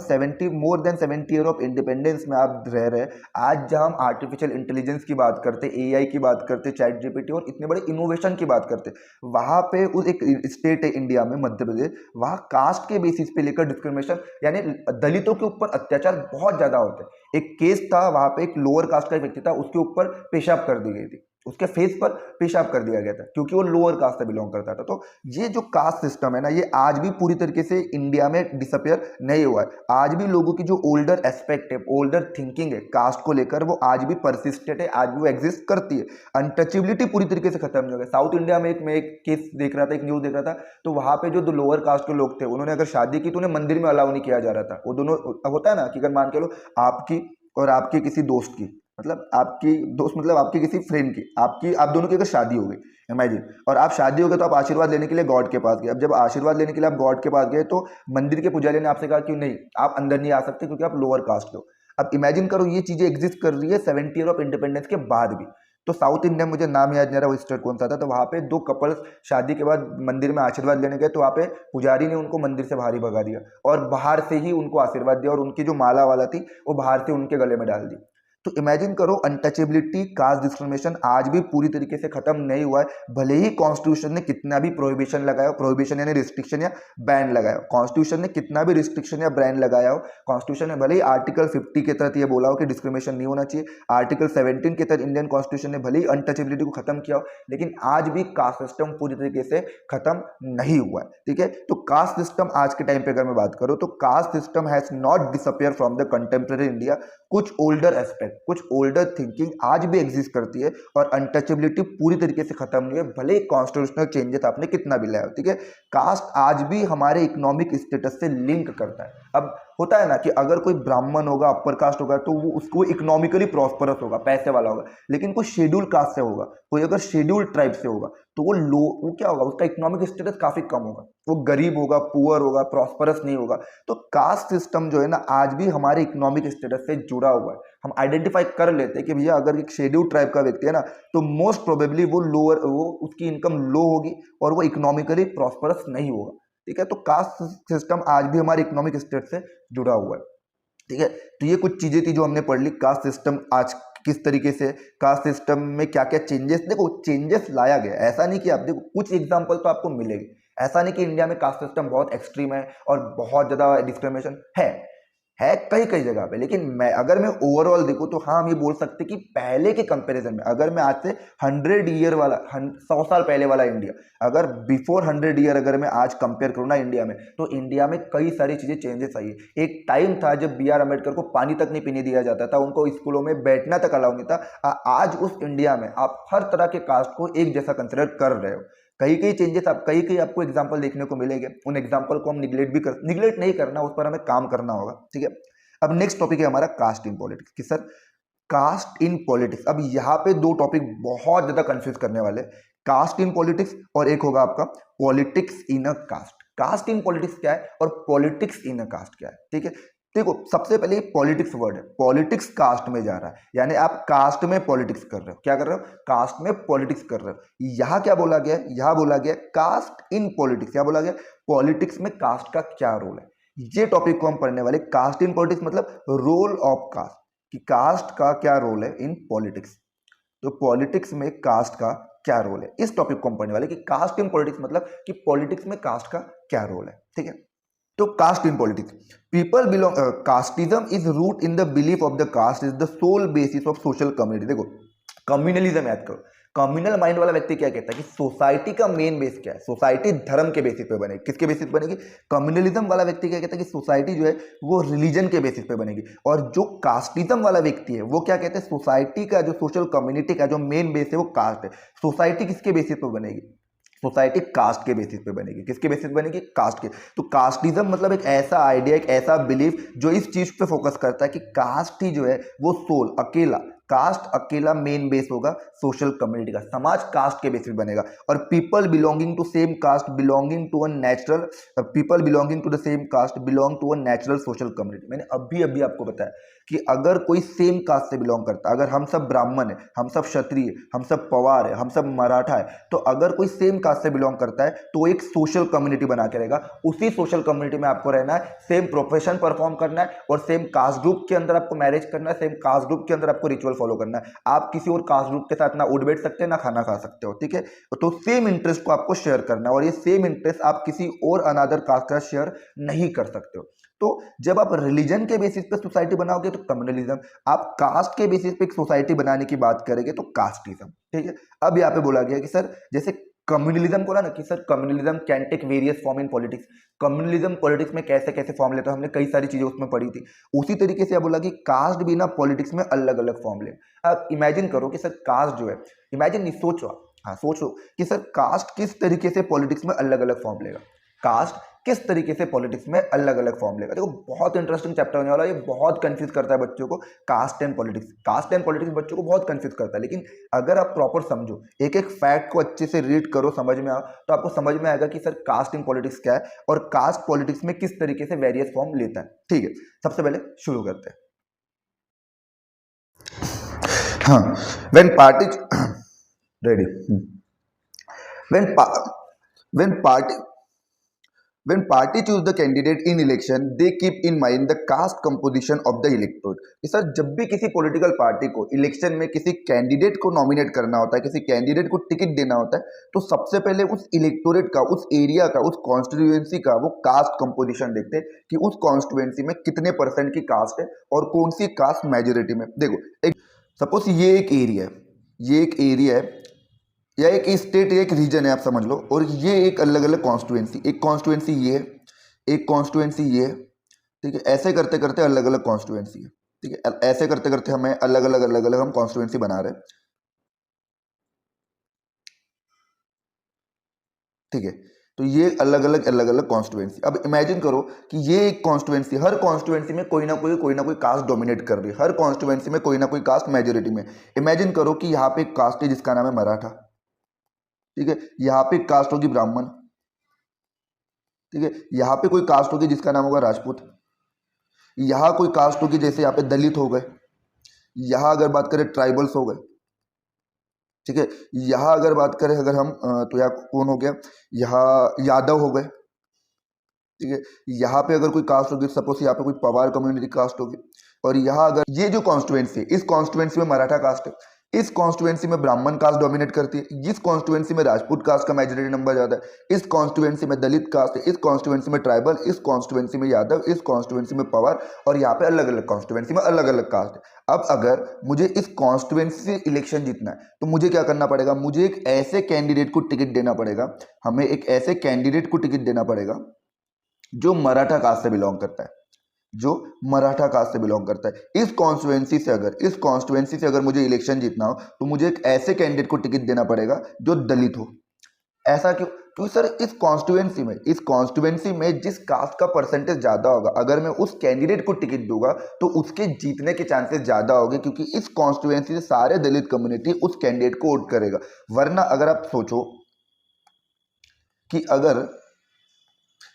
more than 70 year of independence में आप रह रहे हैं, आज जहां हम आर्टिफिशियल इंटेलिजेंस की बात करते, एआई की बात करते, चैट जीपीटी और इतने बड़े इनोवेशन की बात करते, वहां पे उस एक स्टेट है इंडिया में, मध्य प्रदेश, वहां कास्ट के बेसिस पे लेकर डिस्क्रिमिनेशन, यानी दलितों के ऊपर अत्याचार बहुत ज्यादा होते हैं। एक केस था, वहां पे एक लोअर कास्ट का व्यक्ति था, उसके ऊपर पेशाब कर दी गई थी, उसके फेस पर पेशाब कर दिया गया था क्योंकि वो लोअर कास्ट से बिलोंग करता था। तो ये जो कास्ट सिस्टम है ना, ये आज भी पूरी तरीके से इंडिया में डिसअपियर नहीं हुआ है। आज भी लोगों की जो ओल्डर एस्पेक्ट है, ओल्डर थिंकिंग है कास्ट को लेकर, वो आज भी परसिस्टेंट है, आज भी वो एग्जिस्ट करती है। अनटचेबिलिटी पूरी तरीके से खत्म नहीं हो गया। साउथ इंडिया में मैं एक केस देख रहा था, एक न्यूज देख रहा था, तो वहां पे जो दो लोअर कास्ट के लोग थे, उन्होंने अगर शादी की तो उन्हें मंदिर में अलाउ नहीं किया जा रहा था। वो दोनों होता है ना कि अगर मान के लो आपकी और आपके किसी दोस्त की, मतलब आपकी दोस्त मतलब आपकी किसी फ्रेंड की, आप दोनों की अगर शादी हो गई, इमेजिन, और आप शादी हो गए तो आप आशीर्वाद लेने के लिए गॉड के पास गए। अब जब आशीर्वाद लेने के लिए आप गॉड के पास गए तो मंदिर के पुजारी ने आपसे कहा कि नहीं, आप अंदर नहीं आ सकते क्योंकि आप लोअर कास्ट के हो। अब इमेजिन करो ये चीजें एग्जिस्ट कर रही है 70 ईयर ऑफ इंडिपेंडेंस के बाद भी। तो साउथ इंडिया, मुझे नाम याद नहीं आ रहा वो स्टेट कौन सा था, तो वहां पे दो कपल्स शादी के बाद मंदिर में आशीर्वाद लेने गए, तो वहां पे पुजारी ने उनको मंदिर से बाहर ही भगा दिया और बाहर से ही उनको आशीर्वाद दिया और उनकी जो माला वाला थी वो बाहर से उनके गले में डाल दी। तो इमेजिन करो, अनटचेबिलिटी, कास्ट डिस्क्रिमिनेशन आज भी पूरी तरीके से खत्म नहीं हुआ है। भले ही कॉन्स्टिट्यूशन ने कितना भी प्रोहिबिशन लगाया हो, प्रोहिबिशन यानी रिस्ट्रिक्शन या बैन लगाया हो, कॉन्स्टिट्यूशन ने कितना भी रिस्ट्रिक्शन या बैन लगाया हो, कॉन्स्टिट्यूशन ने भले ही आर्टिकल 50 के तहत ये बोला हो कि डिस्क्रिमिनेशन नहीं होना चाहिए, आर्टिकल 17 के तहत इंडियन कॉन्स्टिट्यूशन ने भले ही अनटचेबिलिटी को खत्म किया हो, लेकिन आज भी कास्ट सिस्टम पूरी तरीके से खत्म नहीं हुआ है। ठीक है, तो कास्ट सिस्टम आज के टाइम पे अगर मैं बात करूं तो caste system has not disappear from the contemporary India. कुछ ओल्डर एस्पेक्ट, कुछ ओल्डर थिंकिंग आज भी एग्जिस्ट करती है और अनटचेबिलिटी पूरी तरीके से खत्म नहीं है, भले ही कॉन्स्टिट्यूशनल चेंजेस आपने कितना भी लाया हो। ठीक है, कास्ट आज भी हमारे इकोनॉमिक स्टेटस से लिंक करता है। अब होता है ना कि अगर कोई ब्राह्मण होगा, अपर कास्ट होगा, तो वो उसको इकोनॉमिकली प्रॉस्परस होगा, पैसे वाला होगा, लेकिन कोई शेड्यूल कास्ट से होगा, कोई अगर शेड्यूल ट्राइब से होगा, तो वो क्या होगा, उसका इकोनॉमिक स्टेटस काफी कम होगा, वो गरीब होगा, पुअर होगा, प्रॉस्परस नहीं होगा। तो कास्ट सिस्टम जो है ना, आज भी हमारे इकोनॉमिक स्टेटस से जुड़ा हुआ है। हम आइडेंटिफाई कर लेते हैं कि भैया अगर एक शेड्यूल ट्राइब का व्यक्ति है ना, तो मोस्ट प्रोबेबली वो उसकी इनकम लो होगी और वो इकोनॉमिकली प्रॉस्परस नहीं होगा। ठीक है, तो कास्ट सिस्टम आज भी हमारे इकोनॉमिक स्टेट से जुड़ा हुआ है। ठीक है, तो ये कुछ चीजें थी जो हमने पढ़ ली। कास्ट सिस्टम आज किस तरीके से, कास्ट सिस्टम में क्या क्या चेंजेस, देखो चेंजेस लाया गया, ऐसा नहीं कि आप देखो कुछ एग्जांपल तो आपको मिलेगी। ऐसा नहीं कि इंडिया में कास्ट सिस्टम बहुत एक्सट्रीम है और बहुत ज्यादा डिस्क्रिमिनेशन है कई कई जगह पे, लेकिन अगर मैं ओवरऑल देखूं तो हाँ, हम ये बोल सकते कि पहले के कंपैरिजन में, अगर मैं आज से 100 ईयर वाला 100 साल पहले वाला इंडिया, अगर बिफोर 100 ईयर अगर मैं आज कंपेयर करूँ ना इंडिया में, तो इंडिया में कई सारी चीजें चेंजेस आई है। एक टाइम था जब बी आर अम्बेडकर को पानी तक नहीं पीने दिया जाता था, उनको स्कूलों में बैठना तक अलाउ नहीं था। आज उस इंडिया में आप हर तरह के कास्ट को एक जैसा कंसिडर कर रहे हो। कई कई चेंजेस, आप कई कई आपको एग्जांपल देखने को मिलेंगे। उन एग्जांपल को हम निगलेक्ट नहीं करना, उस पर हमें काम करना होगा। ठीक है, अब नेक्स्ट टॉपिक है हमारा कास्ट इन पॉलिटिक्स कि सर कास्ट इन पॉलिटिक्स। अब यहाँ पे दो टॉपिक बहुत ज्यादा कंफ्यूज करने वाले, कास्ट इन पॉलिटिक्स और एक होगा आपका politics in a caste. Caste in politics क्या है और पॉलिटिक्स इन अ कास्ट क्या है? ठीक है, देखो सबसे पहले पॉलिटिक्स वर्ड है, पॉलिटिक्स कास्ट में जा रहा है, यानी आप कास्ट में पॉलिटिक्स कर रहे हो। क्या कर रहे हो? कास्ट में पॉलिटिक्स कर रहे हो। यहाँ क्या बोला गया? यहाँ बोला गया कास्ट इन पॉलिटिक्स। क्या बोला गया? पॉलिटिक्स में कास्ट का क्या रोल है, ये टॉपिक को हम पढ़ने वाले। कास्ट इन पॉलिटिक्स मतलब रोल ऑफ कास्ट, कि कास्ट का क्या रोल है इन पॉलिटिक्स। तो पॉलिटिक्स में कास्ट का क्या रोल है, इस टॉपिक को हम पढ़ने वाले कि कास्ट इन पॉलिटिक्स मतलब कि पॉलिटिक्स में कास्ट का क्या रोल है। ठीक है, तो caste in politics, people belong, casteism is root in the belief of the caste is the sole basis of social community. देखो कम्युनलिज्म याद करो, कम्युनल माइंड वाला व्यक्ति क्या कहता है कि सोसाइटी का मेन बेस क्या है, सोसाइटी धर्म के बेसिस पे बनेगी। किसके बेसिस पे बनेगी? कम्युनलिज्म वाला व्यक्ति क्या कहता है कि सोसाइटी जो है वो रिलीजन के बेसिस पे बनेगी। और जो कास्टिज्म वाला व्यक्ति है वो क्या कहते हैं, सोसाइटी का जो सोशल कम्युनिटी का जो मेन बेस है वो कास्ट है। सोसाइटी किसके बेसिस पे बनेगी? सोसाइटी कास्ट के बेसिस पे बनेगी। किसके बेसिस पे बनेगी? कास्ट के। तो कास्टिज्म मतलब एक ऐसा आइडिया, एक ऐसा बिलीफ जो इस चीज पे फोकस करता है कि कास्ट ही जो है वो सोल, अकेला कास्ट, अकेला मेन बेस होगा सोशल कम्युनिटी का। समाज कास्ट के बेसिस बनेगा। और people belonging to same caste belonging to a natural, people belonging to the same caste belong to a natural social community. मैंने अभी अभी आपको बताया कि अगर कोई सेम कास्ट से बिलोंग करता है, अगर हम सब ब्राह्मण है, हम सब क्षत्रिय, हम सब पवार है, हम सब मराठा है, तो अगर कोई सेम कास्ट से बिलोंग करता है तो एक सोशल कम्युनिटी बना के रहेगा। उसी सोशल कम्युनिटी में आपको रहना है, सेम प्रोफेशन परफॉर्म करना है और सेम कास्ट ग्रुप के अंदर आपको मैरिज करना है, सेम कास्ट ग्रुप के अंदर आपको रिचुअल फॉलो करना है। आप किसी और कास्ट ग्रुप के साथ ना उठ बैठ सकते हैं ना खाना खा सकते हो। ठीक है, तो सेम इंटरेस्ट को आपको शेयर करना है और ये सेम इंटरेस्ट आप किसी और अनदर कास्ट का शेयर नहीं कर सकते हो। तो जब आप रिलीजन के बेसिस पे सोसाइटी बनाओगे तो कम्युनलिज्म, आप कास्ट के बेसिस पे एक सोसाइटी बनाने की बात करेंगे तो कास्टिज्म। ठीक है, अब यहाँ पे बोला गया कि सर जैसे कम्युनलिज्म बोला ना कि sir communalism can take various form in politics, communalism politics में कैसे कैसे फॉर्म लेता है, हमने कई सारी चीजें उसमें पढ़ी थी। उसी तरीके से आप बोला कि कास्ट भी ना पॉलिटिक्स में अलग अलग फॉर्म ले। अब इमेजिन करो कि सर कास्ट जो है, इमेजिन नहीं सोचो, हाँ सोचो कि सर कास्ट किस तरीके से पॉलिटिक्स में अलग अलग फॉर्म लेगा, कास्ट किस तरीके से पॉलिटिक्स में अलग अलग फॉर्म लेगा। देखो बहुत इंटरेस्टिंग चैप्टर होने वाला है, ये बहुत कंफ्यूज करता है बच्चों को। Caste and politics, caste and politics बच्चों को बहुत कंफ्यूज करता है, लेकिन अगर आप प्रॉपर समझो, एक एक फैक्ट को अच्छे से रीड करो, समझ में आओ, तो आपको समझ में आएगा कि सर कास्ट इन पॉलिटिक्स क्या है और कास्ट पॉलिटिक्स में किस तरीके से वेरियस फॉर्म लेता है। ठीक है, सबसे पहले शुरू करते हैं। हाँ, when party ready, when when party When party choose the candidate in election, they keep in mind the caste composition of the electorate. Sir जब भी किसी पॉलिटिकल पार्टी को इलेक्शन में किसी कैंडिडेट को नॉमिनेट करना होता है, किसी कैंडिडेट को टिकट देना होता है, तो सबसे पहले उस इलेक्टोरेट का, उस एरिया का, उस कॉन्स्टिट्यूएंसी का वो कास्ट कंपोजिशन देखते हैं कि उस कॉन्स्टिट्यूएंसी में कितने परसेंट की कास्ट है और कौन सी कास्ट मेजोरिटी में। देखो एक सपोज ये एक एरिया है, ये एक एरिया है या एक स्टेट, एक रीजन है आप समझ लो, और ये एक अलग अलग कॉन्स्टिट्यूएंसी, एक कॉन्स्टिट्यूएंसी ये है, एक कॉन्स्टिट्यूएंसी ये है। ठीक है, ऐसे करते करते अलग अलग कॉन्स्टिट्यूएंसी है। ठीक है, ऐसे करते करते हमें अलग अलग हम कॉन्स्टिट्यूएंसी बना रहे हैं। ठीक है, तो ये अलग अलग कॉन्स्टिट्यूएंसी। अब इमेजिन करो कि ये एक कॉन्स्टिट्यूएंसी, हर कॉन्स्टिट्यूएंसी में कोई ना कोई कास्ट डोमिनेट कर रही है, हर कॉन्स्टिट्यूएंसी में कोई ना कोई कास्ट मेजोरिटी में। इमेजिन करो कि यहाँ पे एक कास्ट है जिसका नाम है मराठा। ठीक है, यहाँ पे कास्ट होगी ब्राह्मण। ठीक है, यहाँ पे कोई कास्ट होगी जिसका नाम होगा राजपूत। यहाँ कोई कास्ट होगी जैसे यहाँ पे दलित हो गए, यहाँ अगर बात करें ट्राइबल्स हो गए। ठीक है, यहाँ अगर बात करें अगर हम तो यहाँ कौन हो गया, यहाँ यादव हो गए। ठीक है, यहाँ पे अगर कोई कास्ट होगी, सपोज यहाँ पे कोई पवार कम्युनिटी कास्ट होगी, और यहाँ अगर ये जो कॉन्स्टिट्यूएंसी है, इस कॉन्स्टिट्यूएंसी में मराठा कास्ट है, इस कॉन्स्टिट्यूएंसी में ब्राह्मण कास्ट डोमिनेट करती है, इस कॉन्स्टिट्यूएंसी में राजपूत कास्ट का मेजॉरिटी नंबर ज्यादा है, इस कॉन्स्टिट्यूएंसी में दलित कास्ट है, इस कॉन्स्टिट्यूएंसी में ट्राइबल, इस कॉन्स्टिट्यूएंसी में यादव, इस कॉन्स्टिट्यूएंसी में पवार, और यहाँ पे अलग अलग कॉन्स्टिट्यूएंसी में अलग अलग कास्ट है। अब अगर मुझे इस कॉन्स्टिट्यूएंसी से इलेक्शन जीतना है तो मुझे क्या करना पड़ेगा, मुझे एक ऐसे कैंडिडेट को टिकट देना पड़ेगा, हमें एक ऐसे कैंडिडेट को टिकट देना पड़ेगा जो मराठा कास्ट से बिलोंग करता है, जो मराठा कास्ट से बिलोंग करता है। इस कॉन्स्टिट्यूएंसी से अगर मुझे इलेक्शन जीतना हो तो मुझे एक ऐसे कैंडिडेट को टिकट देना पड़ेगा जो दलित हो। ऐसा क्यों? क्योंकि सर इस कॉन्स्टिट्यूएंसी में जिस कास्ट का परसेंटेज ज्यादा होगा, अगर मैं उस कैंडिडेट को टिकट दूंगा तो उसके जीतने के चांसेस ज्यादा होंगे, क्योंकि इस कॉन्स्टिट्यूएंसी से सारे दलित कम्युनिटी उस कैंडिडेट को वोट करेगा। वरना अगर आप सोचो कि अगर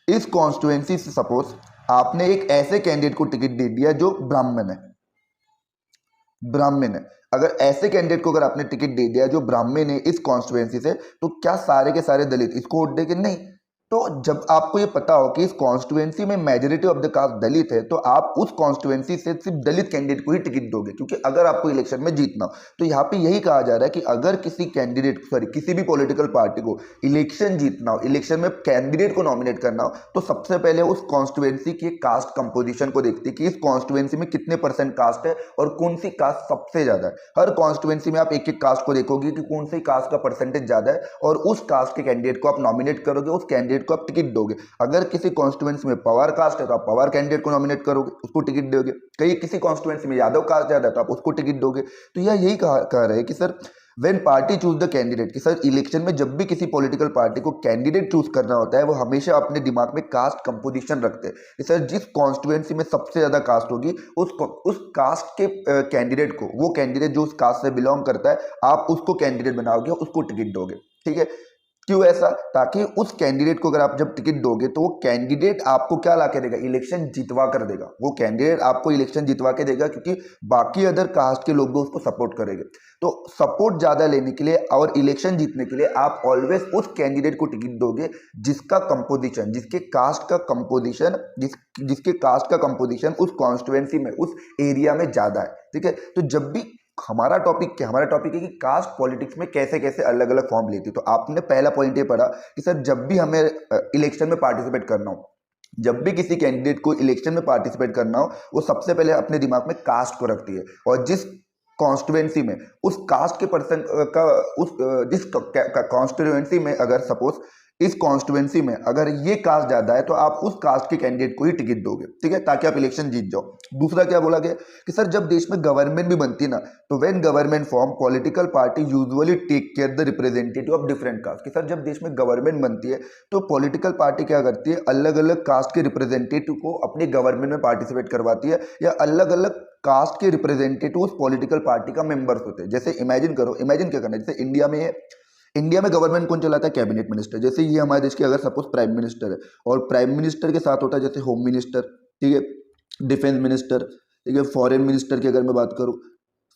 इस कॉन्स्टिट्यूएंसी से सपोज आपने एक ऐसे कैंडिडेट को टिकट दे दिया जो ब्राह्मण है, अगर ऐसे कैंडिडेट को अगर आपने टिकट दे दिया जो ब्राह्मण है इस कॉन्स्टिट्यूएंसी से, तो क्या सारे के सारे दलित इसको वोट देंगे? नहीं। तो जब आपको ये पता हो कि इस कॉन्स्टिट्यूएंसी में मेजॉरिटी ऑफ द कास्ट दलित है, तो आप उस कॉन्स्टिट्यूएंसी से सिर्फ दलित कैंडिडेट को ही टिकट दोगे, क्योंकि अगर आपको इलेक्शन में जीतना हो। तो यहाँ पे यही कहा जा रहा है कि अगर किसी भी पॉलिटिकल पार्टी को इलेक्शन जीतना हो, इलेक्शन में कैंडिडेट को नॉमिनेट करना हो, तो सबसे पहले उस कॉन्स्टिट्यूएंसी की कास्ट कंपोजिशन को देखती है कि इस कॉन्स्टिट्यूएंसी में कितने परसेंट कास्ट है और कौन सी कास्ट सबसे ज्यादा है। हर कॉन्स्टिट्यूएंसी में आप एक एक कास्ट को देखोगे कि कौन सी कास्ट का परसेंटेज ज्यादा है, और उस कास्ट के कैंडिडेट को आप नॉमिनेट करोगे, उस कैंडिडेट को आप टिकट दोगे। अगर किसी कॉन्स्टिट्यूएंसी में पवार कास्ट है तो आप पवार कैंडिडेट को नॉमिनेट करोगे, उसको टिकट दोगे। कहीं किसी कॉन्स्टिट्यूएंसी में यादव कास्ट ज्यादा है तो आप उसको टिकट दोगे। तो यह यही कह रहे हैं कि sir when party choose the candidate, कि सर इलेक्शन में जब भी किसी पॉलिटिकल पार्टी को कैंडिडेट चूज करना होता है, वो हमेशा अपने दिमाग में कास्ट कंपोजिशन रखते हैं। सर जिस कॉन्स्टिट्यूएंसी में सबसे ज्यादा कास्ट होगी उस कास्ट के कैंडिडेट को, वो कैंडिडेट जो उस कास्ट से बिलोंग करता है, आप उसको कैंडिडेट बनाओगे, उसको टिकट दोगे। ठीक है, क्यों ऐसा? ताकि उस कैंडिडेट को अगर आप जब टिकट दोगे तो वो कैंडिडेट आपको क्या ला के देगा, इलेक्शन जितवा कर देगा। वो कैंडिडेट आपको इलेक्शन जितवा के देगा, क्योंकि बाकी अदर कास्ट के लोग भी उसको सपोर्ट करेंगे। तो सपोर्ट ज्यादा लेने के लिए और इलेक्शन जीतने के लिए आप ऑलवेज उस कैंडिडेट को टिकट दोगे जिसका कंपोजिशन, जिसके कास्ट का कंपोजिशन उस कॉन्स्टिट्यूएंसी में, उस एरिया में ज्यादा है। ठीक है, तो जब भी हमारा टॉपिक है कि कास्ट पॉलिटिक्स में कैसे कैसे अलग अलग फॉर्म लेती है। तो आपने पहला पॉइंट ये पढ़ा कि सर जब भी हमें इलेक्शन में पार्टिसिपेट करना हो जब भी किसी कैंडिडेट को इलेक्शन में पार्टिसिपेट करना हो, वो सबसे पहले अपने दिमाग में कास्ट को रखती है, और जिस कॉन्स्टिट्यूएंसी में उस कास्ट के पर्सन का उस जिस कॉन्स्टिट्यूएंसी में अगर सपोज इस कॉन्स्टिट्यूएंसी में अगर ये कास्ट ज्यादा है तो आप उस कास्ट के कैंडिडेट को ही टिकट दोगे, ठीक है, ताकि आप इलेक्शन जीत जाओ। दूसरा क्या बोला गया कि सर जब देश में गवर्नमेंट भी बनती है ना, तो when government form political party usually take care the representative of different caste. कि सर जब देश में गवर्नमेंट बनती है तो पॉलिटिकल पार्टी क्या करती है, अलग अलग कास्ट के रिप्रेजेंटेटिव को अपनी गवर्नमेंट में पार्टिसिपेट करवाती है, या अलग अलग कास्ट के रिप्रेजेंटेटिव उस पॉलिटिकल पार्टी का मेंबर्स होते हैं। जैसे इमेजिन करो, इमेजिन क्या करना है, जैसे इंडिया में है, इंडिया में गवर्नमेंट कौन चलाता है, कैबिनेट मिनिस्टर। जैसे ये हमारे देश के अगर सपोज प्राइम मिनिस्टर है, और प्राइम मिनिस्टर के साथ होता है जैसे होम मिनिस्टर, ठीक है, डिफेंस मिनिस्टर, ठीक है, फॉरेन मिनिस्टर की अगर मैं बात करूँ,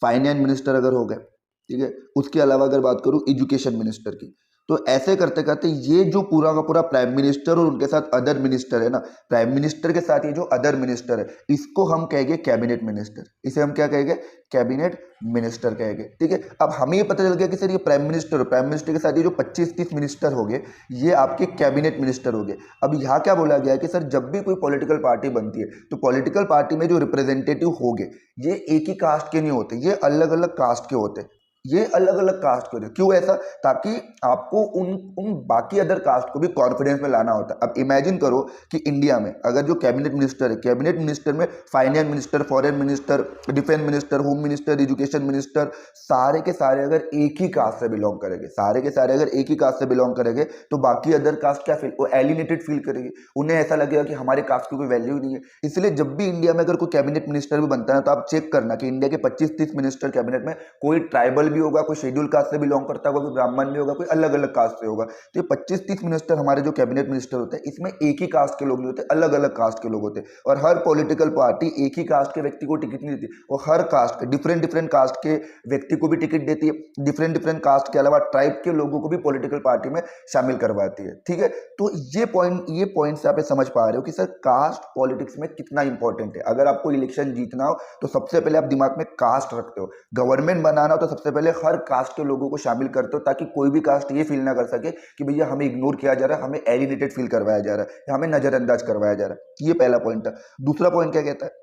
फाइनेंस मिनिस्टर अगर हो गए, ठीक है, उसके अलावा अगर बात करूँ एजुकेशन मिनिस्टर की, तो ऐसे करते करते ये जो पूरा का पूरा प्राइम मिनिस्टर और उनके साथ अदर मिनिस्टर है ना, प्राइम मिनिस्टर के साथ ये जो अदर मिनिस्टर है, इसको हम कहेंगे कैबिनेट मिनिस्टर। इसे हम क्या कहेंगे, कैबिनेट मिनिस्टर कहेंगे, ठीक है। अब हमें ये पता चल गया कि सर ये प्राइम मिनिस्टर, प्राइम मिनिस्टर के साथ ये जो 25-30 मिनिस्टर हो गए, ये आपके कैबिनेट मिनिस्टर हो गए। अब यहाँ क्या बोला गया है कि सर जब भी कोई पॉलिटिकल पार्टी बनती है तो पॉलिटिकल पार्टी में जो रिप्रेजेंटेटिव हो गए, ये एक ही कास्ट के नहीं होते, ये अलग अलग कास्ट के होते, ये अलग अलग कास्ट के होते। क्यों ऐसा, ताकि आपको उन उन बाकी अदर कास्ट को भी कॉन्फिडेंस में लाना होता है। अब इमेजिन करो कि इंडिया में अगर जो कैबिनेट मिनिस्टर है, कैबिनेट मिनिस्टर में finance minister, foreign minister, defence minister, home minister, education minister, सारे के सारे अगर एक ही कास्ट से बिलोंग करेंगे, सारे के सारे अगर एक ही कास्ट से बिलोंग करेंगे, तो बाकी अदर कास्ट क्या फील, वो एलिनेटेड फील करेगी, उन्हें ऐसा लगेगा कि हमारे कास्ट की कोई वैल्यू नहीं है। इसलिए जब भी इंडिया में अगर कोई कैबिनेट मिनिस्टर भी बनता है तो आप चेक करना कि इंडिया के 25-30 मिनिस्टर कैबिनेट में कोई ट्राइबल भी होगा, कोई शेड्यूल कास्ट से बिलोंग करता होगा, कोई ब्राह्मण भी होगा, कोई अलग अलग कास्ट से होगा। तो ये 25-30 मिनिस्टर हमारे जो कैबिनेट मिनिस्टर होते हैं, इसमें एक ही कास्ट के लोग नहीं होते, अलग अलग कास्ट के लोग होते हैं। और हर पॉलिटिकल पार्टी एक ही कास्ट के व्यक्ति को टिकट नहीं देती, वो हर कास्ट के डिफरेंट डिफरेंट कास्ट के व्यक्ति को भी टिकट देती है, डिफरेंट डिफरेंट कास्ट के अलावा ट्राइब के लोगों को भी पॉलिटिकल पार्टी में शामिल करवाती है, ठीक है। तो ये पॉइंट से आप समझ पा रहे हो कि सर कास्ट पॉलिटिक्स में कितना इंपॉर्टेंट है। अगर आपको इलेक्शन जीतना हो तो सबसे पहले आप दिमाग में कास्ट रखते हो, गवर्नमेंट बनाना हो तो सबसे पहले हर कास्ट के लोगों को शामिल करते हो, ताकि कोई भी कास्ट ये फील ना कर सके कि भैया हमें इग्नोर किया जा रहा है, हमें एलिनेटेड फील करवाया जा रहा है, या हमें नजरअंदाज करवाया जा रहा है। ये पहला पॉइंट था। दूसरा पॉइंट क्या कहता है,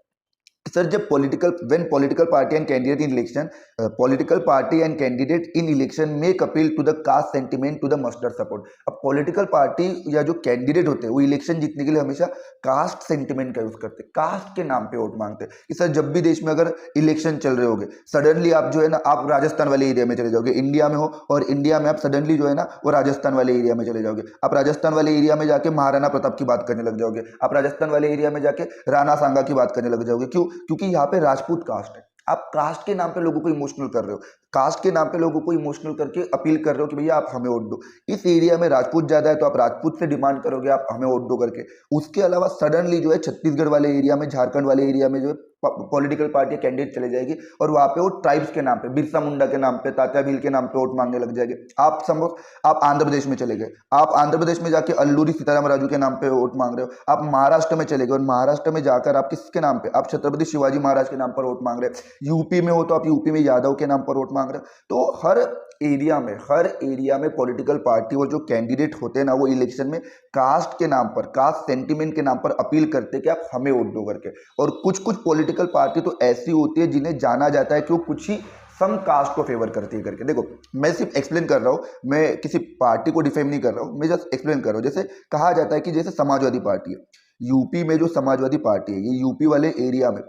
सर जब political party and candidate in election, political party and candidate in election make appeal to the caste sentiment to the muster support. अब पॉलिटिकल पार्टी या जो कैंडिडेट होते हैं वो इलेक्शन जीतने के लिए हमेशा कास्ट सेंटिमेंट का यूज करते हैं, कास्ट के नाम पे वोट मांगते हैं। कि सर जब भी देश में अगर इलेक्शन चल रहे होंगे, सडनली आप जो है ना, आप राजस्थान वाले एरिया में चले जाओगे, इंडिया में हो और इंडिया में आप सडनली जो है ना वो राजस्थान वाले एरिया में चले जाओगे, आप राजस्थान वाले एरिया में जाके महाराणा प्रताप की बात करने लग जाओगे, आप राजस्थान वाले एरिया में जाके राणा सांगा की बात करने लग जाओगे। क्यों? क्योंकि यहाँ पे राजपूत कास्ट है। आप कास्ट के नाम पे लोगों को इमोशनल कर रहे हो, कास्ट के नाम पे लोगों को इमोशनल करके अपील कर रहे हो कि भैया आप हमें वोट दो। इस एरिया में राजपूत ज्यादा है तो आप राजपूत से डिमांड करोगे आप हमें वोट दो करके। उसके अलावा सडनली जो है छत्तीसगढ़ वाले एरिया में, झारखंड वाले एरिया में जो है पॉलिटिकल पार्टी कैंडिडेट चले जाएगी और वहां पे वो ट्राइब्स के नाम पे, बिरसा मुंडा के नाम पे, तात्या भील के नाम पे वोट मांगने लग जाएंगे। आप समझो, आप आंध्र प्रदेश में चले गए, आप आंध्र प्रदेश में जाके अल्लूरी सीताराम राजू के नाम पे वोट मांग रहे हो। आप महाराष्ट्र में चले गए और महाराष्ट्र में जाकर आप किसके नाम पे, आप छत्रपति शिवाजी महाराज के नाम पर वोट मांग रहे हो। यूपी में हो तो आप यूपी में यादव के नाम पर वोट मांग रहे हो। तो हर एरिया में पॉलिटिकल पार्टी और जो कैंडिडेट होते हैं ना, वो इलेक्शन में कास्ट के नाम पर, कास्ट सेंटिमेंट के नाम पर अपील करते हैं कि आप हमें वोट दो करके। और कुछ कुछ पॉलिटिकल पार्टी तो ऐसी होती है जिन्हें जाना जाता है कि वो कुछ ही सम कास्ट को फेवर करती है करके। देखो मैं सिर्फ एक्सप्लेन कर रहा हूँ, मैं किसी पार्टी को डिफेम नहीं कर रहा हूँ, मैं जस्ट एक्सप्लेन कर रहा हूँ। जैसे कहा जाता है कि जैसे समाजवादी पार्टी है, यूपी में जो समाजवादी पार्टी है, ये यूपी वाले एरिया में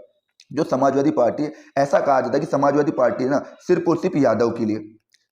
जो समाजवादी पार्टी है, ऐसा कहा जाता है कि समाजवादी पार्टी है ना सिर्फ और सिर्फ यादव के लिए,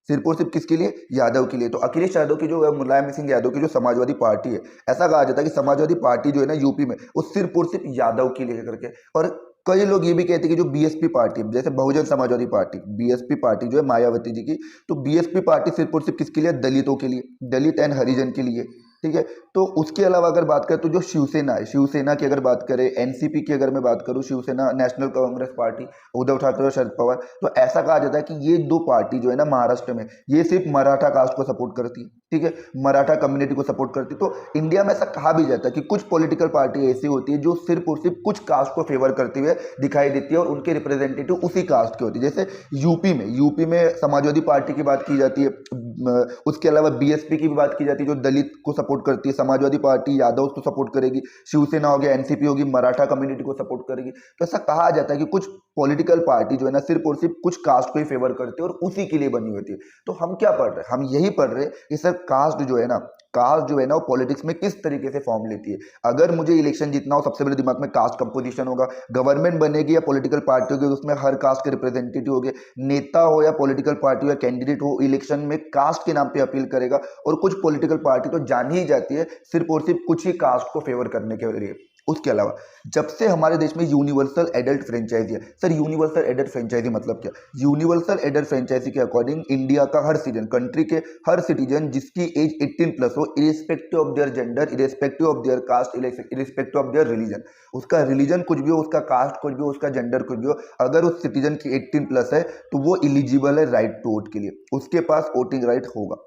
सिर्फ और सिर्फ किसके लिए, यादव के लिए। तो अखिलेश यादव की जो मुलायम सिंह यादव की जो समाजवादी पार्टी है, ऐसा कहा जाता है कि समाजवादी पार्टी जो है ना यूपी में, वो सिर्फ और सिर्फ यादव के लिए करके। और कई लोग ये भी कहते हैं कि जो बीएसपी पार्टी, जैसे Bahujan Samajwadi party, BSP party जो है मायावती जी की, तो बीएसपी पार्टी सिर्फ और सिर्फ किसके लिए, दलितों के लिए, दलित एंड हरिजन के लिए, ठीक है। तो उसके अलावा अगर बात करें तो जो शिवसेना है, शिवसेना की अगर बात करें, एनसीपी की अगर मैं बात करूं, शिवसेना नेशनल कांग्रेस पार्टी, उद्धव ठाकरे और शरद पवार, तो ऐसा कहा जाता है कि ये दो पार्टी जो है ना महाराष्ट्र में, ये सिर्फ मराठा कास्ट को सपोर्ट करती है, ठीक है, मराठा कम्युनिटी को सपोर्ट करती है। तो इंडिया में ऐसा कहा भी जाता है कि कुछ पॉलिटिकल पार्टी ऐसी होती है जो सिर्फ और सिर्फ कुछ कास्ट को फेवर करते हुए दिखाई देती है और उनके रिप्रेजेंटेटिव उसी कास्ट के होती है। जैसे यूपी में समाजवादी पार्टी की बात की जाती है, उसके अलावा बीएसपी की भी बात की जाती है, जो दलित को सपोर्ट करती है, समाजवादी पार्टी यादव को सपोर्ट करेगी, शिवसेना हो गया, एनसीपी होगी, मराठा कम्युनिटी को सपोर्ट करेगी। तो ऐसा कहा जाता है कि कुछ पॉलिटिकल पार्टी जो है ना सिर्फ और सिर्फ कुछ कास्ट को ही फेवर करती है और उसी के लिए बनी होती है। तो हम क्या पढ़ रहे हैं, हम यही पढ़ रहे हैं कि सर कास्ट जो है ना, कास्ट जो है ना वो पॉलिटिक्स में किस तरीके से फॉर्म लेती है। अगर मुझे इलेक्शन जीतना हो, सबसे पहले दिमाग में कास्ट कंपोजिशन होगा, गवर्नमेंट बनेगी या पॉलिटिकल पार्टी होगी उसमें हर कास्ट के रिप्रेजेंटेटिव होंगे, नेता हो या पॉलिटिकल पार्टी हो या कैंडिडेट हो इलेक्शन में कास्ट के नाम पे अपील करेगा। और कुछ पॉलिटिकल पार्टी तो जान ही जाती है सिर्फ और सिर्फ कुछ ही कास्ट को फेवर करने के लिए। उसके अलावा जब से हमारे देश में यूनिवर्सल एडल्ट फ्रेंचाइजी है, सर यूनिवर्सल एडल्ट फ्रेंचाइजी मतलब क्या? यूनिवर्सल एडल्ट फ्रेंचाइजी के अकॉर्डिंग इंडिया का हर सिटीजन, कंट्री के हर सिटीजन जिसकी एज 18 प्लस हो, irrespective of their gender, irrespective of their caste, irrespective of their religion, उसका रिलीजन कुछ भी हो, उसका कास्ट कुछ भी हो, उसका जेंडर कुछ भी हो, अगर उस सिटीजन की 18 प्लस है तो वो एलिजिबल है राइट टू वोट के लिए, उसके पास वोटिंग राइट होगा।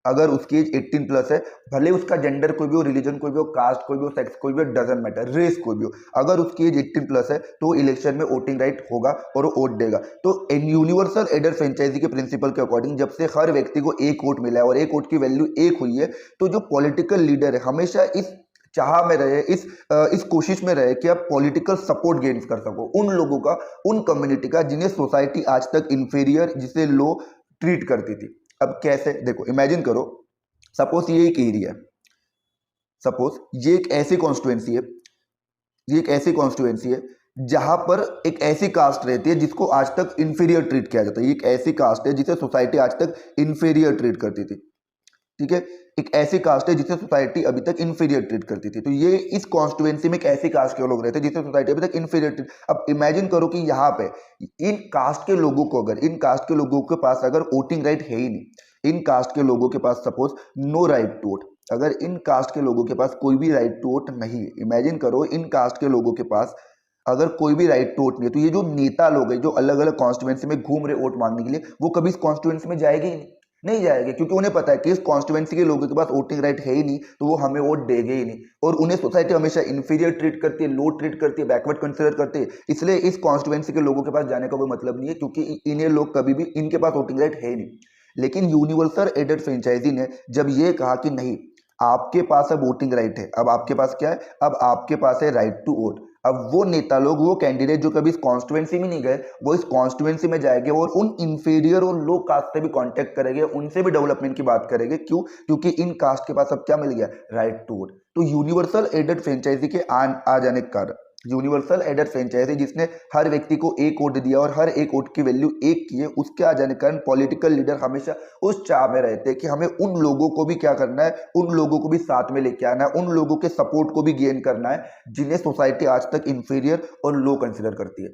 अगर उसकी एज 18 प्लस है, भले उसका जेंडर कोई भी हो, रिलीजन कोई भी हो, कास्ट कोई भी हो, सेक्स कोई भी हो, डजंट मैटर, रेस कोई भी हो, अगर उसकी एज 18 प्लस है तो इलेक्शन में वोटिंग राइट होगा और वो वोट देगा। तो यूनिवर्सल एडल्ट फ्रेंचाइजी के प्रिंसिपल के अकॉर्डिंग जब से हर व्यक्ति को एक वोट मिला है और एक वोट की वैल्यू एक हुई है, तो जो पॉलिटिकल लीडर है हमेशा इस चाह में रहे, इस कोशिश में रहे कि आप पॉलिटिकल सपोर्ट गेन कर सको उन लोगों का, उन कम्युनिटी का जिन्हें सोसाइटी आज तक इंफीरियर, जिसे लो ट्रीट करती थी। अब कैसे, देखो इमेजिन करो, सपोज ये एक एरिया है, सपोज ये एक ऐसी कॉन्स्टिट्यूएंसी है, ये एक ऐसी कॉन्स्टिट्यूएंसी है जहां पर एक ऐसी कास्ट रहती है जिसको आज तक इंफीरियर ट्रीट किया जाता है। ये एक ऐसी कास्ट है जिसे सोसाइटी आज तक इंफीरियर ट्रीट करती थी, ठीक है, एक ऐसी कास्ट है जिसे सोसाइटी अभी तक इंफीरियर ट्रीट करती थी। तो ये इस कॉन्स्टिट्यूएंसी में एक ऐसी कास्ट के लोग रहते हैं जिसे सोसाइटी अभी तक इंफीरियर ट्रीट। अब इमेजिन करो कि यहाँ पे इन कास्ट के लोगों को, अगर इन कास्ट के लोगों के पास अगर वोटिंग राइट है ही नहीं, इन कास्ट के लोगों के पास suppose no right to vote, अगर इन कास्ट के लोगों के पास कोई भी राइट टू वोट नहीं है, इमेजिन करो इन कास्ट के लोगों के पास अगर कोई भी राइट टू वोट नहीं है, तो ये जो नेता लोग हैं जो अलग अलग कॉन्स्टिट्यूएंसी में घूम रहे वोट मांगने के लिए, वो कभी इस कॉन्स्टिट्यूएंसी में जाएंगे ही नहीं जाएंगे, क्योंकि उन्हें पता है कि इस कॉन्स्टिट्यूएंसी के लोगों के पास वोटिंग राइट है ही नहीं, तो वो हमें वोट देंगे ही नहीं। और उन्हें सोसाइटी हमेशा इंफीरियर ट्रीट करती है, लो ट्रीट करती है, बैकवर्ड कंसिडर करती है, इसलिए इस कॉन्स्टिट्यूएंसी के लोगों के पास जाने का कोई मतलब नहीं है, क्योंकि इन्हें लोग कभी भी, इनके पास वोटिंग राइट है ही नहीं। लेकिन यूनिवर्सल एडल्ट फ्रेंचाइजी ने जब ये कहा कि नहीं, आपके पास अब वोटिंग राइट है, अब आपके पास क्या है, अब आपके पास है राइट टू वोट, अब वो नेता लोग, वो कैंडिडेट जो कभी इस कॉन्स्टिट्यूएंसी में नहीं गए, वो इस कॉन्स्टिट्यूएंसी में जाएंगे और उन इंफीरियर और लो कास्ट से भी कांटेक्ट करेंगे, उनसे भी डेवलपमेंट की बात करेंगे। क्यों? क्योंकि इन कास्ट के पास अब क्या मिल गया, राइट टू वोट। तो यूनिवर्सल एडल्ट फ्रेंचाइजी के आ जाने के कारण, यूनिवर्सल एडल्ट फ्रेंचाइजी जिसने हर व्यक्ति को एक वोट दिया और हर एक वोट की वैल्यू एक की है, उसके आ जाने के कारण पॉलिटिकल लीडर हमेशा उस चाह में रहते हैं कि हमें उन लोगों को भी क्या करना है, उन लोगों को भी साथ में लेके आना है, उन लोगों के सपोर्ट को भी गेन करना है जिन्हें सोसाइटी आज तक इंफीरियर और लो कंसिडर करती है।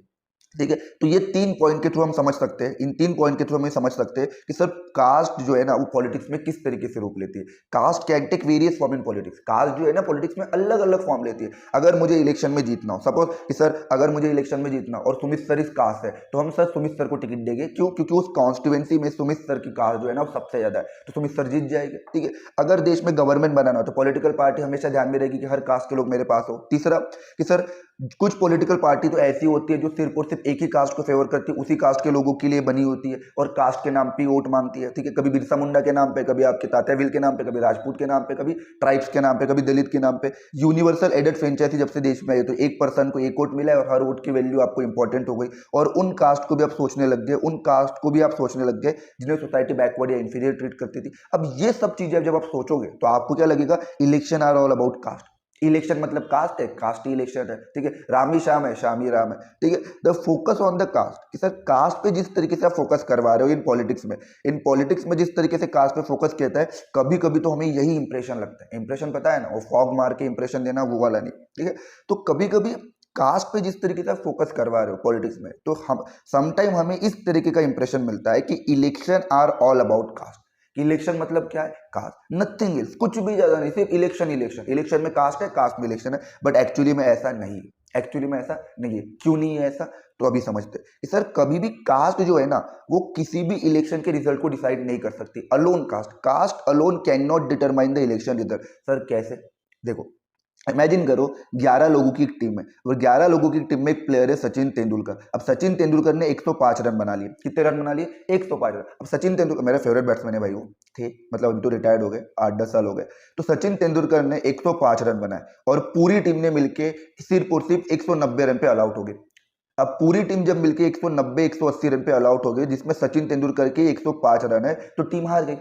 ठीक है, तो ये 3 पॉइंट के थ्रू हम समझ सकते हैं, इन 3 पॉइंट के थ्रू हम समझ सकते हैं कि सर कास्ट जो है ना वो पॉलिटिक्स में किस तरीके से रूप लेती है। Caste can take various form in politics, caste जो है ना पॉलिटिक्स में अलग अलग फॉर्म लेती है। अगर मुझे इलेक्शन में जीतना हो, सपोज कि सर अगर मुझे इलेक्शन में जीतना और सुमित सर इस कास्ट है, तो हम सर सुमित सर को टिकट देंगे। क्यों? क्योंकि उस कॉन्स्टिट्यूएंसी में सुमित सर की कास्ट जो है ना वो सबसे ज्यादा है, तो सुमित सर जीत जाएंगे। ठीक है, अगर देश में गवर्नमेंट बनाना हो तो पॉलिटिकल पार्टी हमेशा ध्यान में रहेगी कि हर कास्ट के लोग मेरे पास हो। तीसरा कि सर कुछ पॉलिटिकल पार्टी तो ऐसी होती है जो सिर्फ और सिर्फ एक ही कास्ट को फेवर करती है, उसी कास्ट के लोगों के लिए बनी होती है और कास्ट के नाम पे वोट मांगती है। ठीक है, कभी बिरसा मुंडा के नाम पे, कभी आपके तात्याविल के नाम पे, कभी राजपूत के नाम पे, कभी ट्राइब्स के नाम पे, कभी दलित के नाम पे। यूनिवर्सल एडल्ट फ्रेंचाइजी जब से देश में आई तो एक पर्सन को एक वोट मिला है और हर वोट की वैल्यू आपको इंपॉर्टेंट हो गई, और उन कास्ट को भी आप सोचने लग गए, उन कास्ट को भी आप सोचने लग गए जिन्हें सोसाइटी बैकवर्ड या इंफीरियर ट्रीट करती थी। अब ये सब चीजें जब आप सोचोगे तो आपको क्या लगेगा, election are all about caste. Election मतलब कास्ट है, कास्ट ही इलेक्शन है। ठीक है, राम ही श्याम है, श्याम ही राम है। ठीक है, the focus on the caste, कि सर कास्ट पे जिस तरीके से आप फोकस करवा रहे हो इन पॉलिटिक्स में जिस तरीके से कास्ट पे फोकस किया है, कभी कभी तो हमें यही इंप्रेशन लगता है, इंप्रेशन पता है ना, वो फॉग मार के इंप्रेशन देना, वो वाला नहीं। ठीक है, तो कभी कभी कास्ट पे जिस तरीके से आप फोकस करवा रहे हो पॉलिटिक्स में, तो हम समटाइम हमें इस तरीके का इंप्रेशन मिलता है कि election are all about caste. Election मतलब क्या है, कास्ट, नथिंग एल्स, कुछ भी ज्यादा नहीं, सिर्फ इलेक्शन इलेक्शन में कास्ट है, कास्ट में इलेक्शन है। बट एक्चुअली में ऐसा नहीं है, एक्चुअली में ऐसा नहीं है। क्यों नहीं है ऐसा, तो अभी समझते हैं। सर कभी भी कास्ट जो है ना वो किसी भी इलेक्शन के रिजल्ट को डिसाइड नहीं कर सकती। Alone caste alone can not determine the election result. Sir कैसे? देखो, इमेजिन करो 11 लोगों की एक टीम है और 11 लोगों की टीम में एक प्लेयर है सचिन तेंदुलकर। अब सचिन तेंदुलकर ने 105 रन बना लिए। कितने रन बना लिए? 105 रन। अब सचिन तेंदुलकर मेरे फेवरेट बैट्समैन है भाई, वो थे, मतलब अभी तो रिटायर्ड हो गए, 8-10 साल हो गए। तो सचिन तेंदुलकर ने 105 रन बनाए और पूरी टीम ने मिलके सिर्फ और सिर्फ 190 रन पे ऑल आउट हो गई। अब पूरी टीम जब मिलके 190 180 रन पे ऑल आउट हो गई, जिसमें सचिन तेंदुलकर के 105 रन है, तो टीम हार गई।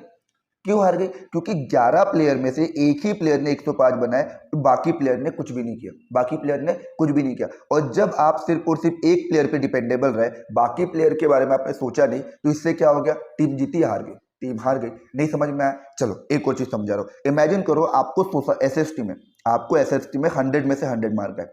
क्यों हार गई? क्योंकि 11 प्लेयर में से एक ही प्लेयर ने 105 बनाए, तो बाकी प्लेयर ने कुछ भी नहीं किया। बाकी प्लेयर ने कुछ भी नहीं किया। और जब आप सिर्फ और सिर्फ एक प्लेयर पे डिपेंडेबल रहे, बाकी प्लेयर के बारे में आपने सोचा नहीं, तो इससे क्या हो गया? टीम जीती, हार गई, टीम हार गई। नहीं समझ में आया? चलो एक और चीज समझा रहा हूं। इमेजिन करो आपको एसएसटी में, आपको एसएसटी में 100 में से 100 मार्क है,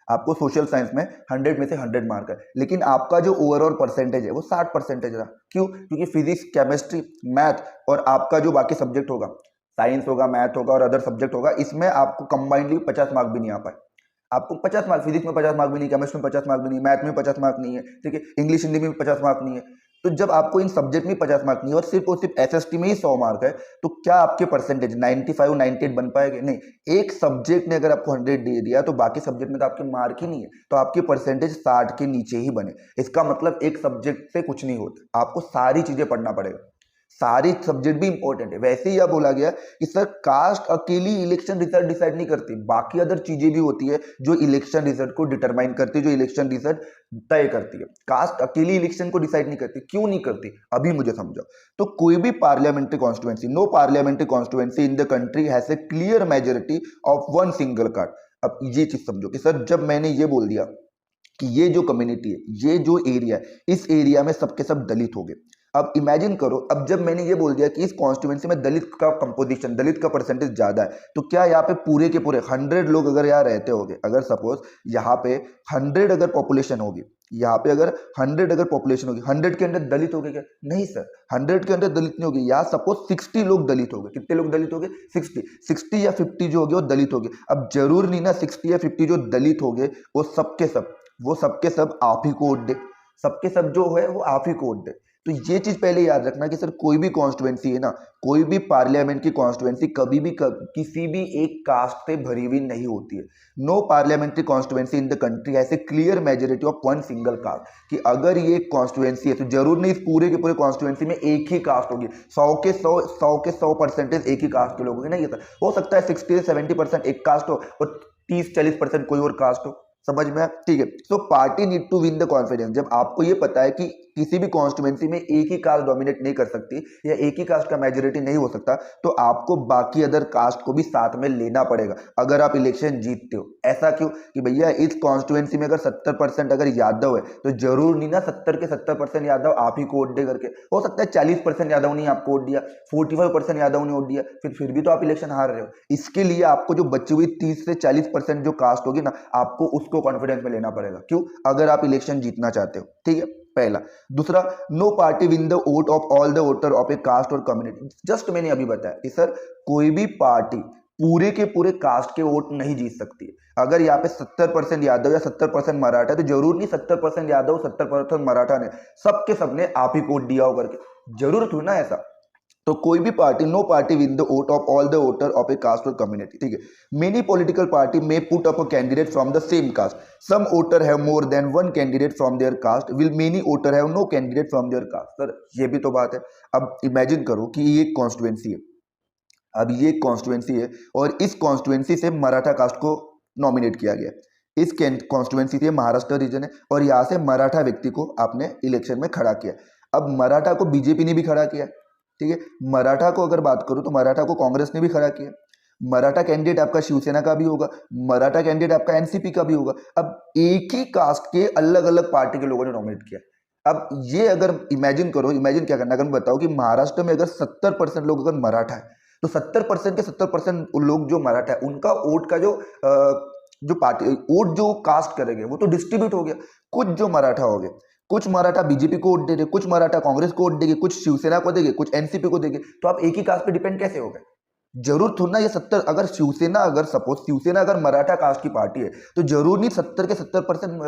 आपको सोशल साइंस में 100 में से 100 मार्क है, लेकिन आपका जो ओवरऑल परसेंटेज है वो 60% रहा। क्यों? क्योंकि फिजिक्स, केमिस्ट्री, मैथ और आपका जो बाकी सब्जेक्ट होगा, साइंस होगा, मैथ होगा और अदर सब्जेक्ट होगा, इसमें आपको कंबाइंडली 50 मार्क भी नहीं आ पाए। आपको 50 मार्क, फिजिक्स में 50 मार्क भी नहीं, केमिस्ट्री में 50 मार्क भी नहीं, मैथ में 50 मार्क नहीं है, ठीक है, इंग्लिश हिंदी में 50 मार्क नहीं है। तो जब आपको इन सब्जेक्ट में 50 मार्क नहीं है और सिर्फ एसएसटी में ही 100 मार्क है, तो क्या आपके परसेंटेज 95 98 बन पाएंगे? नहीं। एक सब्जेक्ट ने अगर आपको 100 दे दिया तो बाकी सब्जेक्ट में तो आपके मार्क ही नहीं है, तो आपके परसेंटेज 60 के नीचे ही बने। इसका मतलब एक सब्जेक्ट से कुछ नहीं होता, आपको सारी चीजें पढ़ना पड़ेगा, सारी सब्जेक्ट भी इंपॉर्टेंट है। वैसे ही यह बोला गया कि सर कास्ट अकेली इलेक्शन रिजल्ट डिसाइड नहीं करती, बाकी अदर चीजें भी होती है जो इलेक्शन रिजल्ट को डिटरमाइन करती है, जो इलेक्शन रिजल्ट तय करती है। कास्ट अकेली इलेक्शन को डिसाइड नहीं करती। क्यों नहीं करती? अभी मुझे समझाओ। तो कोई भी parliamentary constituency, no parliamentary constituency in the country has a clear majority of one single caste. अब ये चीज समझो कि सर जब मैंने ये बोल दिया कि ये जो कम्युनिटी है, ये जो एरिया है, इस एरिया में सबके सब दलित हो गए। अब इमेजिन करो, अब जब मैंने ये बोल दिया कि इस कॉन्स्टिट्यूएंसी में दलित का कंपोजिशन, दलित का परसेंटेज ज्यादा है, तो क्या यहाँ पे पूरे के पूरे 100 लोग अगर यहाँ रहते होंगे, अगर सपोज यहाँ पे 100 अगर पॉपुलेशन होगी, यहाँ पे अगर 100 अगर पॉपुलेशन होगी, 100 के अंदर दलित हो गए क्या? नहीं सर, 100 के अंदर दलित नहीं होगी। यहाँ सपोज 60 लोग दलित हो गए। कितने लोग दलित हो गए? 60 या 50 जो हो गए वो दलित हो गए। अब जरूर नहीं ना 60 या 50 जो दलित हो गए वो सबके सब आप ही को वोट दे, सबके सब जो है वो आप ही को वोट दे। तो ये चीज पहले याद रखना कि सर कोई भी कॉन्स्टिट्यूएंसी है ना, कोई भी पार्लियामेंट की कॉन्स्टिट्यूएंसी कभी भी किसी भी एक कास्ट से भरी हुई नहीं होती है। No parliamentary constituency in the country has a clear majority of one single caste. कि अगर ये कॉन्स्टिट्यूएंसी है तो जरूर नहीं इस पूरे के पूरे कॉन्स्टिट्यूएंसी में एक ही कास्ट होगी, 100 एक ही कास्ट के लोग होंगे। नहीं, हो सकता है 60 से 70% एक कास्ट हो और 30-40% कोई और कास्ट हो। समझ में? ठीक है। So party need to win the confidence. जब आपको ये पता है कि किसी भी कॉन्स्टिट्यूएंसी में एक ही कास्ट डोमिनेट नहीं कर सकती या एक ही कास्ट का मेजोरिटी नहीं हो सकता, तो आपको बाकी अदर कास्ट को भी साथ में लेना पड़ेगा अगर आप इलेक्शन जीतते हो। ऐसा क्यों? कि भैया इस कॉन्स्टिट्यूएंसी में अगर 70% अगर यादव है, तो जरूर नहीं ना 70 के 70% यादव आप ही को वोट दे करके। हो सकता है 40% यादव ने आपको वोट दिया, 45% यादव ने वोट दिया, फिर भी तो आप इलेक्शन हार रहे हो। इसके लिए आपको जो बची हुई 30 से 40% जो कास्ट होगी ना, आपको उसको कॉन्फिडेंस में लेना पड़ेगा। क्यों? अगर आप इलेक्शन जीतना चाहते हो। ठीक है, पहला। दूसरा, no party win the vote of all the voter of a caste और कम्युनिटी। जस्ट मैंने अभी बताया कि सर कोई भी पार्टी पूरे के पूरे कास्ट के वोट नहीं जीत सकती है। अगर यहाँ पे 70% यादव या 70% मराठा है, तो जरूर नहीं 70% यादव 70% मराठा ने सबके सबने आप ही वोट दिया हो करके, जरूर थोड़ी ना ऐसा। तो कोई भी party, no party win the vote of all the voter of a caste और कम्युनिटी। ठीक है। Many political party may put up a candidate from the same caste. Some voter have more than one candidate from their caste, will many voter have no candidate from their caste. Sir ये भी तो बात है। अब imagine करो कि ये constituency है, अब ये कॉन्स्टिट्यूएंसी है और इस कॉन्स्टिट्यूएंसी से मराठा कास्ट को नॉमिनेट किया गया। इस कॉन्स्टिट्यूएंसी से महाराष्ट्र रीजन है और यहाँ से मराठा व्यक्ति को आपने इलेक्शन में खड़ा किया। अब मराठा को बीजेपी ने भी खड़ा किया। ठीक है। मराठा को अगर बात करूं तो मराठा को कांग्रेस ने भी खड़ा किया। मराठा कैंडिडेट आपका शिवसेना का भी होगा, मराठा कैंडिडेट आपका एनसीपी का भी होगा। अब एक ही कास्ट के अलग अलग पार्टी के लोगों ने नॉमिनेट किया। अब ये अगर इमेजिन करो, इमेजिन क्या करना, अगर मैं बताऊं कि महाराष्ट्र में अगर 70% लोग अगर मराठा है, तो 70% के 70% लोग जो मराठा है उनका वोट का जो पार्टी वोट जो कास्ट करेंगे वो तो डिस्ट्रीब्यूट हो गया। कुछ जो मराठा हो गए, कुछ मराठा बीजेपी को वोट दे रहे, कुछ मराठा कांग्रेस को वोट देंगे, कुछ शिवसेना को देंगे, कुछ एनसीपी को देंगे। तो आप एक ही कास्ट पे डिपेंड कैसे हो गए? जरूर थोड़ा ना ये 70, अगर शिवसेना, अगर सपोज शिवसेना अगर मराठा कास्ट की पार्टी है, तो जरूर नहीं 70 के 70%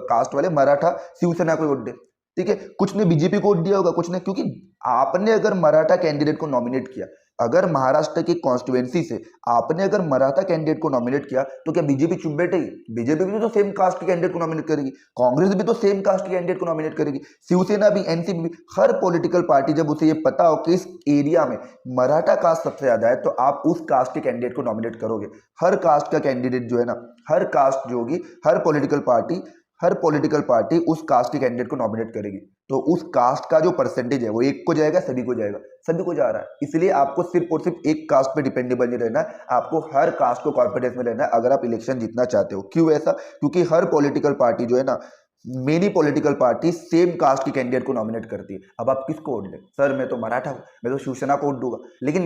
कास्ट वाले मराठा शिवसेना को वोट दे। ठीक है। कुछ ने बीजेपी को वोट दिया होगा, कुछ ने, क्योंकि आपने अगर मराठा कैंडिडेट को नॉमिनेट किया अगर महाराष्ट्र की कॉन्स्टिट्युएंसी से आपने अगर मराठा कैंडिडेट को नॉमिनेट किया तो क्या बीजेपी चुप बैठेगी? बीजेपी भी तो सेम कास्ट के कैंडिडेट को नॉमिनेट करेगी, कांग्रेस भी तो सेम कास्ट के कैंडिडेट को नॉमिनेट करेगी, शिवसेना भी, एनसीपी भी। हर पॉलिटिकल पार्टी जब उसे ये पता हो कि इस एरिया में मराठा कास्ट सबसे ज्यादा है तो आप उस कास्ट के कैंडिडेट को नॉमिनेट करोगे। हर कास्ट का कैंडिडेट जो है ना, हर कास्ट जो होगी, हर पॉलिटिकल पार्टी उस कास्ट के कैंडिडेट को नॉमिनेट करेगी। तो उस कास्ट का जो परसेंटेज है वो एक को जाएगा, सभी को जाएगा, सभी को जा रहा है। इसलिए आपको सिर्फ और सिर्फ एक कास्ट पे डिपेंडेबल नहीं रहना है, आपको हर कास्ट को कॉन्फिडेंस में रहना है अगर आप इलेक्शन जीतना चाहते हो। क्यों ऐसा? क्योंकि हर पॉलिटिकल पार्टी जो है ना, many political party same caste के कैंडिडेट को नॉमिनेट करती है। अब आप किसको वोट दें? सर मैं तो मराठा हूं, मैं तो शिवसेना को वोट दूंगा, लेकिन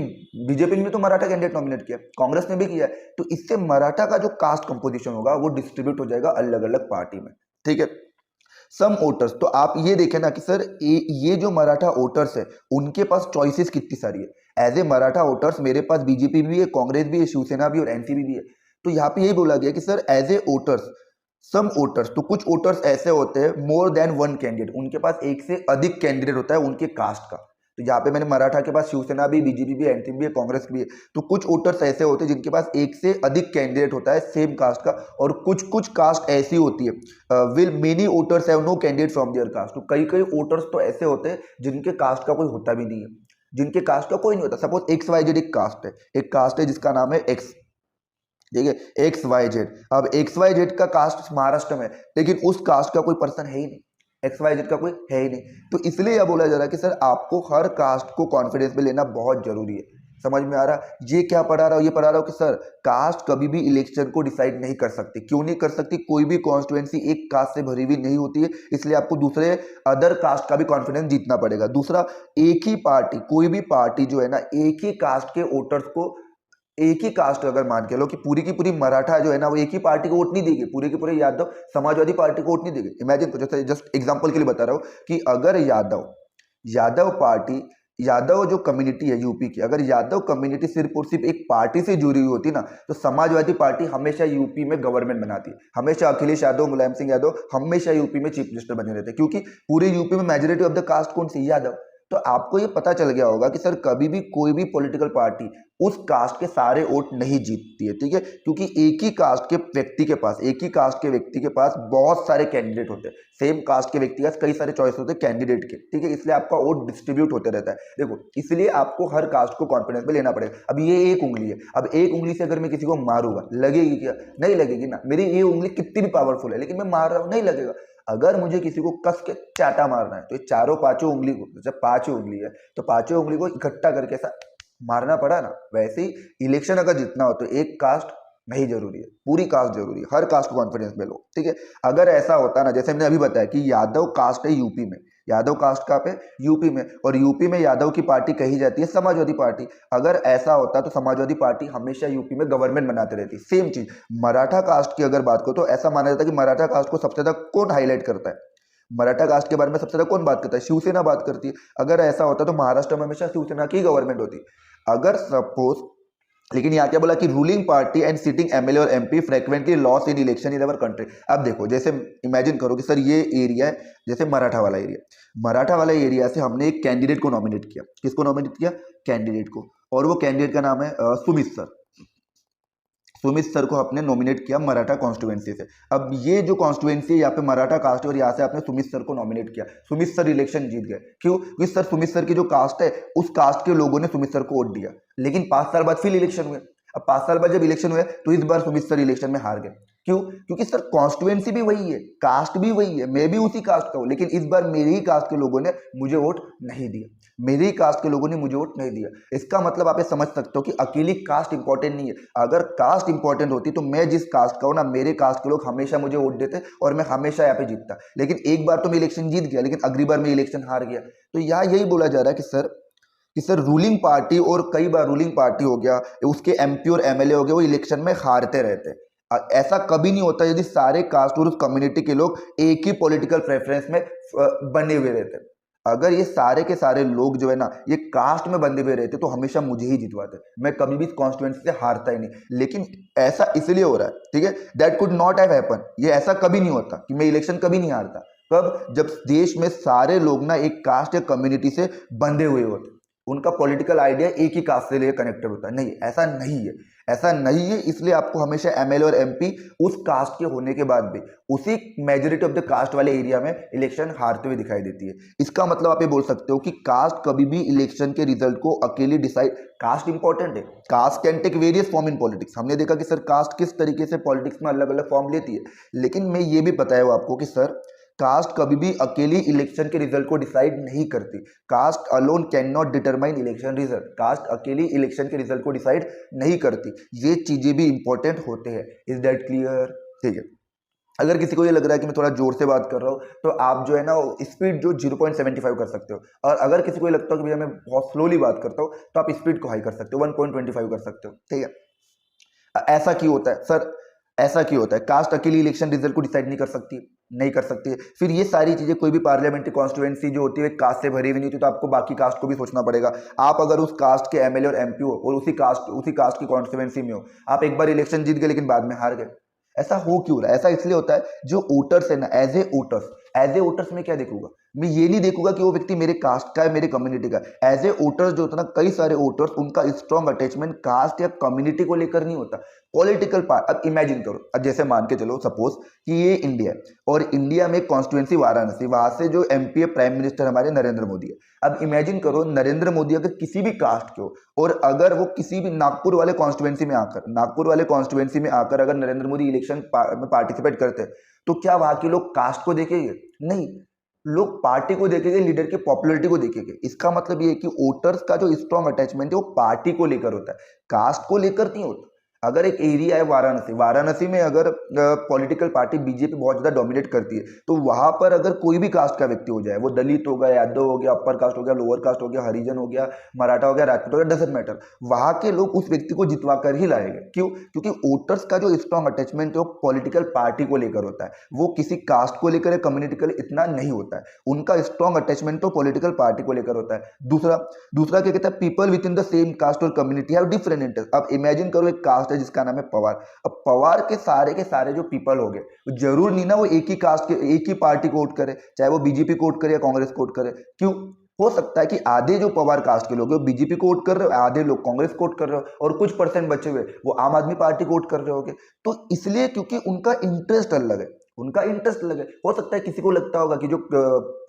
बीजेपी ने तो मराठा कैंडिडेट नॉमिनेट किया, कांग्रेस ने भी किया है। तो इससे मराठा का जो कास्ट कंपोजिशन होगा वो डिस्ट्रीब्यूट हो जाएगा अलग अलग पार्टी में, ठीक है। सम वोटर्स, तो आप ये देखें ना कि सर ये जो मराठा वोटर्स है उनके पास चॉइसेस कितनी सारी है। एज ए मराठा वोटर्स मेरे पास बीजेपी भी है, कांग्रेस भी है, शिवसेना भी और एनसीपी भी है। तो यहाँ पे यही बोला गया कि sir as a voters, some voters, तो कुछ वोटर्स ऐसे होते हैं मोर देन वन कैंडिडेट, उनके पास एक से अधिक कैंडिडेट होता है उनके कास्ट का। तो यहाँ पे मैंने मराठा के पास शिवसेना भी, बीजेपी भी, एनसीपी भी है, कांग्रेस भी है। तो कुछ वोटर्स ऐसे होते हैं जिनके पास एक से अधिक कैंडिडेट होता है सेम कास्ट का, और कुछ कुछ कास्ट ऐसी होती है will many voters have no candidate from their caste. तो कई कई वोटर्स तो ऐसे होते हैं जिनके कास्ट का कोई होता भी नहीं है, जिनके कास्ट का कोई नहीं होता। सपोज एक्स वाई जेड एक कास्ट है जिसका नाम है एक्स, ठीक है, एक्स वाई जेड। अब एक्स वाई जेड का कास्ट महाराष्ट्र में, लेकिन उस कास्ट का कोई पर्सन है ही नहीं, एक्स वाई जेड का कोई है ही नहीं। तो इसलिए यह बोला जा रहा है कि सर आपको हर कास्ट को कॉन्फिडेंस में लेना बहुत जरूरी है। समझ में आ रहा? ये क्या पढ़ा रहा हूँ? ये पढ़ा रहा हूँ कि सर कास्ट कभी भी इलेक्शन को डिसाइड नहीं कर सकती। क्यों नहीं कर सकती? कोई भी कॉन्स्टिट्यूएंसी एक कास्ट से भरी हुई नहीं होती है, इसलिए आपको दूसरे अदर कास्ट का भी कॉन्फिडेंस जीतना पड़ेगा। दूसरा, एक ही पार्टी, कोई भी पार्टी जो है ना, एक ही कास्ट के वोटर्स को, एक ही कास्ट अगर मान के लो कि पूरी की पूरी मराठा जो है ना वो एक ही पार्टी को वोट नहीं देगी, पूरे के पूरे यादव समाजवादी पार्टी को वोट नहीं देगी। इमेजिन, तो जैसे जस्ट एग्जांपल के लिए बता रहा हूँ कि अगर यादव पार्टी, यादव जो कम्युनिटी है यूपी की, अगर यादव कम्युनिटी सिर्फ और सिर्फ एक पार्टी से जुड़ी हुई होती ना, तो समाजवादी पार्टी हमेशा यूपी में गवर्नमेंट बनाती है। हमेशा अखिलेश यादव, मुलायम सिंह यादव हमेशा यूपी में चीफ मिनिस्टर बने रहते हैं, क्योंकि पूरे यूपी में मेजोरिटी ऑफ द कास्ट कौन सी? यादव। तो आपको ये पता चल गया होगा कि सर कभी भी कोई भी पॉलिटिकल पार्टी उस कास्ट के सारे वोट नहीं जीतती है, ठीक है, क्योंकि एक ही कास्ट के व्यक्ति के पास, एक ही कास्ट के व्यक्ति के पास बहुत सारे कैंडिडेट होते हैं। सेम कास्ट के व्यक्ति के पास कई सारे चॉइस होते हैं कैंडिडेट के, ठीक है, इसलिए आपका वोट डिस्ट्रीब्यूट होते रहता है। देखो, इसलिए आपको हर कास्ट को कॉन्फिडेंस में लेना पड़ेगा। अब ये एक उंगली है, अब एक उंगली से अगर मैं किसी को मारूंगा, लगेगी क्या? नहीं लगेगी ना। मेरी ये उंगली कितनी भी पावरफुल है, लेकिन मैं मार रहा हूं, नहीं लगेगा। अगर मुझे किसी को कस के चाटा मारना है तो ये चारों पांचों उंगली को, जब पांचों उंगली है तो पांचों उंगली को इकट्ठा करके ऐसा मारना पड़ा ना। वैसे ही इलेक्शन अगर जीतना हो तो एक कास्ट नहीं जरूरी है, पूरी कास्ट जरूरी है। हर कास्ट को कॉन्फिडेंस में लो, ठीक है। अगर ऐसा होता ना, जैसे मैंने अभी बताया कि यादव कास्ट है यूपी में, यादव कास्ट कहाँ पे? यूपी में, और यूपी में यादव की पार्टी कही जाती है समाजवादी पार्टी। अगर ऐसा होता तो समाजवादी पार्टी हमेशा यूपी में गवर्नमेंट बनाते रहती। सेम चीज मराठा कास्ट की अगर बात करो तो ऐसा माना जाता है कि मराठा कास्ट को सबसे ज्यादा कौन हाईलाइट करता है? मराठा कास्ट के बारे में सबसे ज्यादा कौन बात करता है? शिवसेना बात करती है। अगर ऐसा होता तो महाराष्ट्र में हमेशा शिवसेना की गवर्नमेंट होती। अगर सपोज, लेकिन यहाँ क्या बोला कि ruling party and sitting MLA और MP frequently loss in election in our country. अब देखो, जैसे इमेजिन करो कि सर ये एरिया है, जैसे मराठा वाला एरिया से हमने एक कैंडिडेट को नॉमिनेट किया। किसको नॉमिनेट किया? कैंडिडेट को। और वो कैंडिडेट का नाम है सुमित सर को आपने नॉमिनेट किया मराठा कॉन्स्टिट्यूएंसी से। अब ये जो कॉन्स्टिट्यूएंसी है यहाँ पे मराठा कास्ट है और यहाँ से आपने सुमित सर को नॉमिनेट किया। सुमित सर इलेक्शन जीत गए। क्यों? क्योंकि सर सुमित सर की जो कास्ट है उस कास्ट के लोगों ने सुमित सर को वोट दिया। लेकिन 5 साल बाद फिर इलेक्शन हुए। अब 5 साल बाद जब इलेक्शन हुए तो इस बार सुमित सर इलेक्शन में हार गए। क्यों? क्योंकि सर कॉन्स्टिट्यूएंसी भी वही है, कास्ट भी वही है, मैं भी उसी कास्ट का हूं, लेकिन इस बार मेरी ही कास्ट के लोगों ने मुझे वोट नहीं दिया। मेरी ही कास्ट के लोगों ने मुझे वोट नहीं दिया। इसका मतलब आप ये समझ सकते हो कि अकेली कास्ट इंपॉर्टेंट नहीं है। अगर कास्ट इंपॉर्टेंट होती तो मैं जिस कास्ट का हूं ना, मेरे कास्ट के लोग हमेशा मुझे वोट देते और मैं हमेशा यहाँ पे जीतता। लेकिन एक बार तो मैं इलेक्शन जीत गया, लेकिन अगली बार मैं इलेक्शन हार गया। तो यहाँ यही बोला जा रहा है कि सर रूलिंग पार्टी, और कई बार रूलिंग पार्टी हो गया, उसके एमपी और एमएलए हो गए, वो इलेक्शन में हारते रहते हैं। ऐसा कभी नहीं होता यदि सारे कास्ट और उस कम्युनिटी के लोग एक ही पॉलिटिकल प्रेफरेंस में बने हुए रहते हैं। अगर ये सारे के सारे लोग जो है ना ये कास्ट में बंधे हुए रहते तो हमेशा मुझे ही जितवाते, मैं कभी भी कॉन्स्टिट्यूएंसी से हारता ही नहीं। लेकिन ऐसा इसलिए हो रहा है, ठीक है, that could not have happen. ये ऐसा कभी नहीं होता कि मैं इलेक्शन कभी नहीं हारता। कब? जब देश में सारे लोग ना एक कास्ट या कम्युनिटी से बंधे हुए होते। उनका पॉलिटिकल आइडिया एक ही कास्ट से लेकर कनेक्टेड होता है। नहीं, ऐसा नहीं है, ऐसा नहीं है। इसलिए आपको हमेशा एमएलए और एमपी उस कास्ट के होने के बाद भी उसी मेजोरिटी ऑफ द कास्ट वाले एरिया में इलेक्शन हारते हुए दिखाई देती है। इसका मतलब आप ये बोल सकते हो कि कास्ट कभी भी इलेक्शन के रिजल्ट को अकेले डिसाइड, कास्ट इंपॉर्टेंट है, caste can take various form in politics. हमने देखा कि सर कास्ट किस तरीके से पॉलिटिक्स में अलग अलग फॉर्म लेती है, लेकिन मैं ये भी बताया हूँ आपको कि सर कास्ट कभी भी अकेली इलेक्शन के रिजल्ट को डिसाइड नहीं करती। Caste alone can not determine election result. Caste अकेली इलेक्शन के रिजल्ट को डिसाइड नहीं करती। ये चीजें भी इंपॉर्टेंट होते हैं। Is that clear? ठीक है। अगर किसी को ये लग रहा है कि मैं थोड़ा जोर से बात कर रहा हूँ, तो आप जो है ना स्पीड जो 0.75 कर सकते हो, और अगर किसी को ये लगता है कि भैया मैं बहुत स्लोली बात करता हूँ, तो आप स्पीड को हाई कर सकते हो, 1.25 कर सकते हो। ठीक है। ऐसा क्यों होता है सर? ऐसा क्यों होता है? कास्ट अकेली इलेक्शन रिजल्ट को डिसाइड नहीं कर सकती, नहीं कर सकती है। फिर ये सारी चीजें, कोई भी पार्लियामेंट्री कॉन्स्टिट्यूएंसी जो होती है कास्ट से भरी हुई नहीं होती, तो आपको बाकी कास्ट को भी सोचना पड़ेगा। आप अगर उस कास्ट के एमएलए और एमपी हो और उसी कास्ट की कॉन्स्टिट्यूएंसी में हो, आप एक बार इलेक्शन जीत गए लेकिन बाद में हार गए, ऐसा हो क्यों रहा है? ऐसा इसलिए होता है, जो वोटर्स है ना, एज ए वोटर्स में क्या देखूंगा, मैं ये नहीं देखूंगा कि वो व्यक्ति मेरे कास्ट का है, मेरे कम्युनिटी का है। एज ए वोटर्स जो होता है ना, कई सारे वोटर्स, उनका स्ट्रॉन्ग अटैचमेंट कास्ट या कम्युनिटी को लेकर नहीं होता, पॉलिटिकल पार्ट। अब इमेजिन करो, अब जैसे मान के चलो सपोज कि ये इंडिया है और इंडिया में कॉन्स्टिट्यूएंसी वाराणसी, वहां से जो एमपी प्राइम मिनिस्टर हमारे नरेंद्र मोदी है। अब इमेजिन करो नरेंद्र मोदी अगर किसी भी कास्ट के हो, और अगर वो किसी भी नागपुर वाले कॉन्स्टिट्यूएंसी में आकर अगर नरेंद्र मोदी इलेक्शन में पार्टिसिपेट करते हैं, तो क्या वहां के लोग कास्ट को देखेंगे? नहीं, लोग पार्टी को देखेंगे, लीडर की पॉपुलरिटी को देखेंगे। इसका मतलब ये है कि वोटर्स का जो स्ट्रॉन्ग अटैचमेंट है वो पार्टी को लेकर होता है, कास्ट को लेकर नहीं होता। अगर एक एरिया है वाराणसी में अगर पॉलिटिकल पार्टी बीजेपी बहुत ज्यादा डोमिनेट करती है, तो वहां पर अगर कोई भी कास्ट का व्यक्ति हो जाए, वो दलित हो गया, यादव हो गया, अपर कास्ट हो गया, लोअर कास्ट हो गया, हरिजन हो गया, मराठा हो गया, राजपूत हो गया, डजंट मैटर, वहां के लोग उस व्यक्ति को जितवा कर ही लाएंगे। क्यों? क्योंकि वोटर्स का जो स्ट्रॉन्ग अटैचमेंट है वो पॉलिटिकल पार्टी को लेकर होता है, वो किसी कास्ट को लेकर या कम्युनिटी को इतना नहीं होता है। उनका स्ट्रॉन्ग अटैचमेंट तो पॉलिटिकल पार्टी को लेकर होता है। दूसरा क्या कहता है, people within the same caste और कम्युनिटी हैव डिफरेंट इंटरेस्ट। अब इमेजिन करो एक कास्ट है जिसका नाम है पवार। अब पवार के सारे जो पीपल हो गए, जरूर नहीं ना वो एक ही कास्ट के, एक ही पार्टी को वोट करे, चाहे वो बीजेपी को वोट करे या कांग्रेस को वोट करे। क्यों? हो सकता है कि आधे जो पवार कास्ट के लोग हैं बीजेपी को वोट कर रहे हो, आधे लोग कांग्रेस को वोट कर रहे हो, और कुछ परसेंट बचे हुए वो आम आदमी पार्टी को वोट कर रहे होगे। तो इसलिए क्योंकि उनका इंटरेस्ट अलग है, हो सकता है किसी को लगता होगा कि जो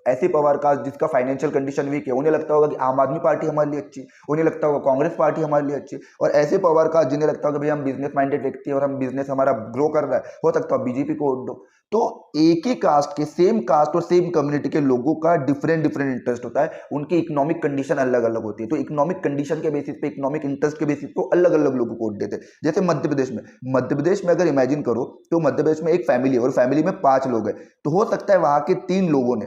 ऐसे पवार कास्ट जिसका फाइनेंशियल कंडीशन वीक है, उन्हें लगता होगा कि आम आदमी पार्टी हमारे लिए अच्छी, उन्हें लगता होगा कांग्रेस पार्टी हमारे लिए अच्छी। और ऐसे पवार कास्ट जिन्हें लगता होगा भैया हम बिजनेस माइंडेड व्यक्ति है और हम बिजनेस हमारा ग्रो कर रहा है, हो सकता है बीजेपी को वोट दो। तो एक ही कास्ट के, सेम कास्ट और सेम कम्युनिटी के लोगों का डिफरेंट इंटरेस्ट होता है, उनकी इकोनॉमिक कंडीशन अलग अलग होती है। तो इकोनॉमिक कंडीशन के बेसिस पे, इकोनॉमिक इंटरेस्ट के बेसिस पे अलग अलग लोगों को वोट देते हैं। जैसे मध्य प्रदेश में अगर इमेजिन करो, तो मध्य प्रदेश में एक फैमिली है और फैमिली में 5 लोग हैं, तो हो सकता है वहां के 3 लोगों ने,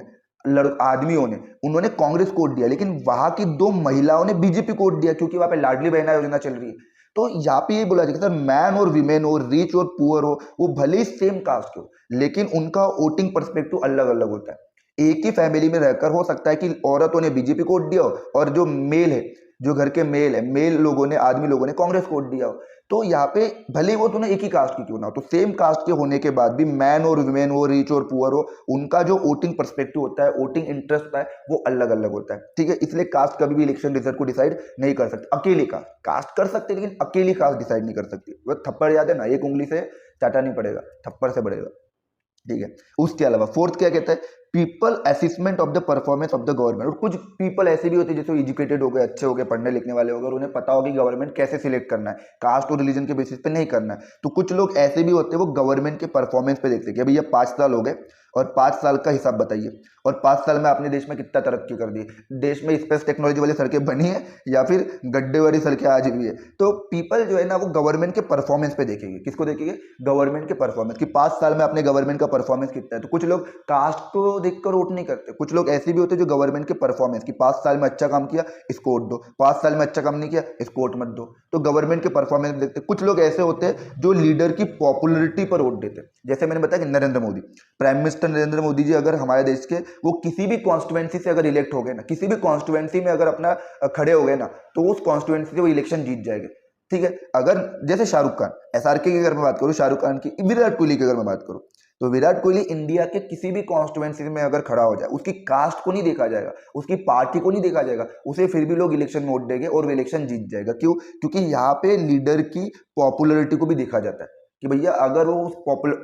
आदमियों ने, उन्होंने कांग्रेस को वोट दिया, लेकिन वहां की 2 महिलाओं ने बीजेपी को वोट दिया, क्योंकि वहां पे लाडली बहना योजना चल रही है। तो यहाँ पे ये बोला जाएगा सर, मैन और वीमेन हो, रिच और पुअर हो, वो भले ही सेम कास्ट के हो, लेकिन उनका वोटिंग पर्सपेक्टिव अलग अलग होता है। एक ही फैमिली में रहकर हो सकता है कि औरतों ने बीजेपी को वोट दिया हो और जो मेल है, जो घर के मेल लोगों ने, आदमी लोगों ने कांग्रेस को वोट दिया हो। तो यहाँ पे भले ही वो दोनों एक ही कास्ट की क्यों ना हो, तो सेम कास्ट के होने के बाद भी मैन और वुमेन हो, रिच और पुअर हो, उनका जो वोटिंग पर्सपेक्टिव होता है, वोटिंग इंटरेस्ट होता है, वो अलग अलग होता है। ठीक है, इसलिए कास्ट कभी भी इलेक्शन रिजल्ट को डिसाइड नहीं कर सकते। अकेली कास्ट कर सकते, लेकिन अकेली कास्ट डिसाइड नहीं कर सकती। वो थप्पड़ याद है ना, एक उंगली से चाटा नहीं पड़ेगा, थप्पड़ से बढ़ेगा। ठीक है, उसके अलावा फोर्थ क्या कहता है, people assessment of the performance of the government. और कुछ पीपल ऐसे भी होते हैं जैसे एजुकेटेड हो गए, अच्छे हो गए, पढ़ने लिखने वाले हो गए, और उन्हें पता हो कि गवर्नमेंट कैसे सिलेक्ट करना है, कास्ट और रिलीजन के बेसिस पे नहीं करना है। तो कुछ लोग ऐसे भी होते हैं, वो गवर्नमेंट के परफॉर्मेंस पे देखते हैं कि भैया 5 साल हो गए और 5 साल का हिसाब बताइए, और 5 साल में अपने देश में कितना तरक्की कर दी, देश में स्पेस टेक्नोलॉजी वाली सड़कें बनी है या फिर गड्ढे वाली सड़कें आज भी है। तो पीपल जो है ना, वो गवर्नमेंट के परफॉर्मेंस पे देखेंगे। किसको देखेंगे? गवर्नमेंट के परफॉर्मेंस, कि 5 साल में अपने गवर्नमेंट का परफॉर्मेंस कितना है। तो कुछ लोग कास्ट को देखकर वोट नहीं करते, कुछ लोग ऐसे भी होते हैं जो गवर्नमेंट के परफॉर्मेंस, कि 5 साल में अच्छा काम किया इसको वोट दो, 5 साल में अच्छा काम नहीं किया इसको वोट मत दो। तो गवर्नमेंट के परफॉर्मेंस देखते। कुछ लोग ऐसे होते हैं जो लीडर की पॉपुलरिटी पर वोट देते हैं। जैसे मैंने बताया कि नरेंद्र मोदी, प्राइम मिनिस्टर नरेंद्र मोदी जी अगर हमारे देश के, वो किसी भी कॉन्स्टिट्यूएंसी से अगर इलेक्ट हो गए ना, किसी भी कॉन्स्टिट्यूएंसी में अगर अपना खड़े हो गए ना, तो उस कॉन्स्टिट्यूएंसी से वो इलेक्शन जीत जाएंगे। ठीक है, अगर जैसे शाहरुख खान, एसआरके की अगर मैं बात करूं, शाहरुख खान की, विराट कोहली की अगर मैं बात करूं, तो विराट कोहली इंडिया के किसी भी कॉन्स्टिट्यूएंसी में अगर खड़ा हो जाए, उसकी कास्ट को नहीं देखा जाएगा, उसकी पार्टी को नहीं देखा जाएगा, उसे फिर भी लोग इलेक्शन में वोट देंगे और वो इलेक्शन जीत जाएगा। क्यों? क्योंकि यहाँ पे लीडर की पॉपुलरिटी को भी देखा जाता है कि भैया अगर वो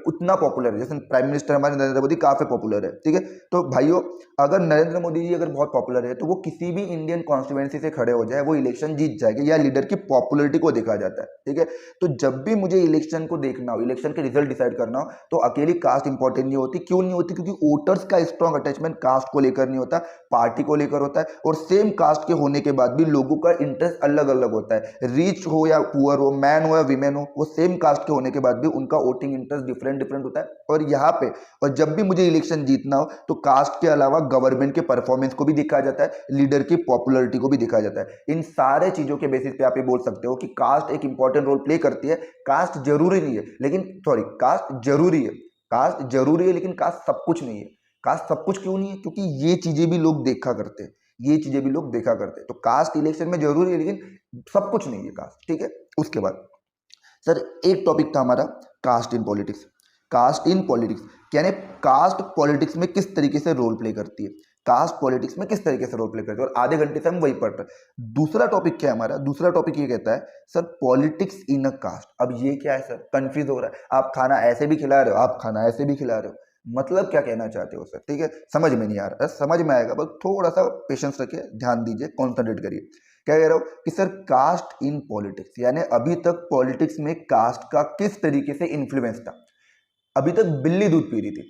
उतना पॉपुलर है, जैसे प्राइम मिनिस्टर हमारे नरेंद्र मोदी काफी पॉपुलर है, ठीक है। तो भाइयों, अगर नरेंद्र मोदी जी अगर बहुत पॉपुलर है तो वो किसी भी इंडियन कॉन्स्टिट्यूएंसी से खड़े हो जाए, वो इलेक्शन जीत जाएगा। या लीडर की पॉपुलरिटी को देखा जाता है, ठीक है। तो जब भी मुझे इलेक्शन को देखना हो, इलेक्शन के रिजल्ट डिसाइड करना हो, तो अकेली कास्ट इंपॉर्टेंट नहीं होती। क्यों नहीं होती? क्योंकि वोटर्स का स्ट्रॉन्ग अटैचमेंट कास्ट को लेकर नहीं होता, पार्टी को लेकर होता है। और सेम कास्ट के होने के बाद भी लोगों का इंटरेस्ट अलग अलग होता है। रिच हो या पुअर हो, मैन हो या वीमेन हो, वो सेम कास्ट के होने के बाद भी उनका वोटिंग इंटरेस्ट डिफरेंट होता है। और यहाँ पे और जब भी मुझे इलेक्शन जीतना हो तो कास्ट के अलावा गवर्नमेंट के परफॉर्मेंस को भी देखा जाता है, लीडर की पॉपुलरिटी को भी देखा जाता है। इन सारे चीजों के बेसिस पे आप ये बोल सकते हो कि कास्ट एक इंपॉर्टेंट रोल प्ले करती है। कास्ट जरूरी नहीं है, लेकिन कास्ट जरूरी है, कास्ट जरूरी है, लेकिन कास्ट सब कुछ नहीं है। कास्ट सब कुछ क्यों नहीं है? क्योंकि ये चीजें भी लोग देखा करते हैं, ये चीजें भी लोग देखा करते हैं। तो कास्ट इलेक्शन में जरूरी है, लेकिन सब कुछ नहीं है कास्ट, ठीक है। उसके बाद सर एक टॉपिक था हमारा caste in politics. Caste in politics यानी कास्ट पॉलिटिक्स में किस तरीके से रोल प्ले करती है, कास्ट पॉलिटिक्स में किस तरीके से रोल प्ले करती है, और आधे घंटे से हम वही पढ़ रहे हैं। दूसरा टॉपिक क्या है हमारा? दूसरा टॉपिक ये कहता है sir politics in a caste. अब ये क्या है सर? कंफ्यूज हो रहा है। आप खाना ऐसे भी खिला रहे हो, आप खाना ऐसे भी खिला रहे हो, मतलब क्या कहना चाहते हो सर? ठीक है, समझ में नहीं आ रहा, समझ में आएगा, बस थोड़ा सा पेशेंस रखिए, ध्यान दीजिए, कॉन्सेंट्रेट करिए। क्या कह रहा हूं कि सर कास्ट इन पॉलिटिक्स यानी अभी तक पॉलिटिक्स में कास्ट का किस तरीके से इन्फ्लुएंस था। अभी तक बिल्ली दूध पी रही थी,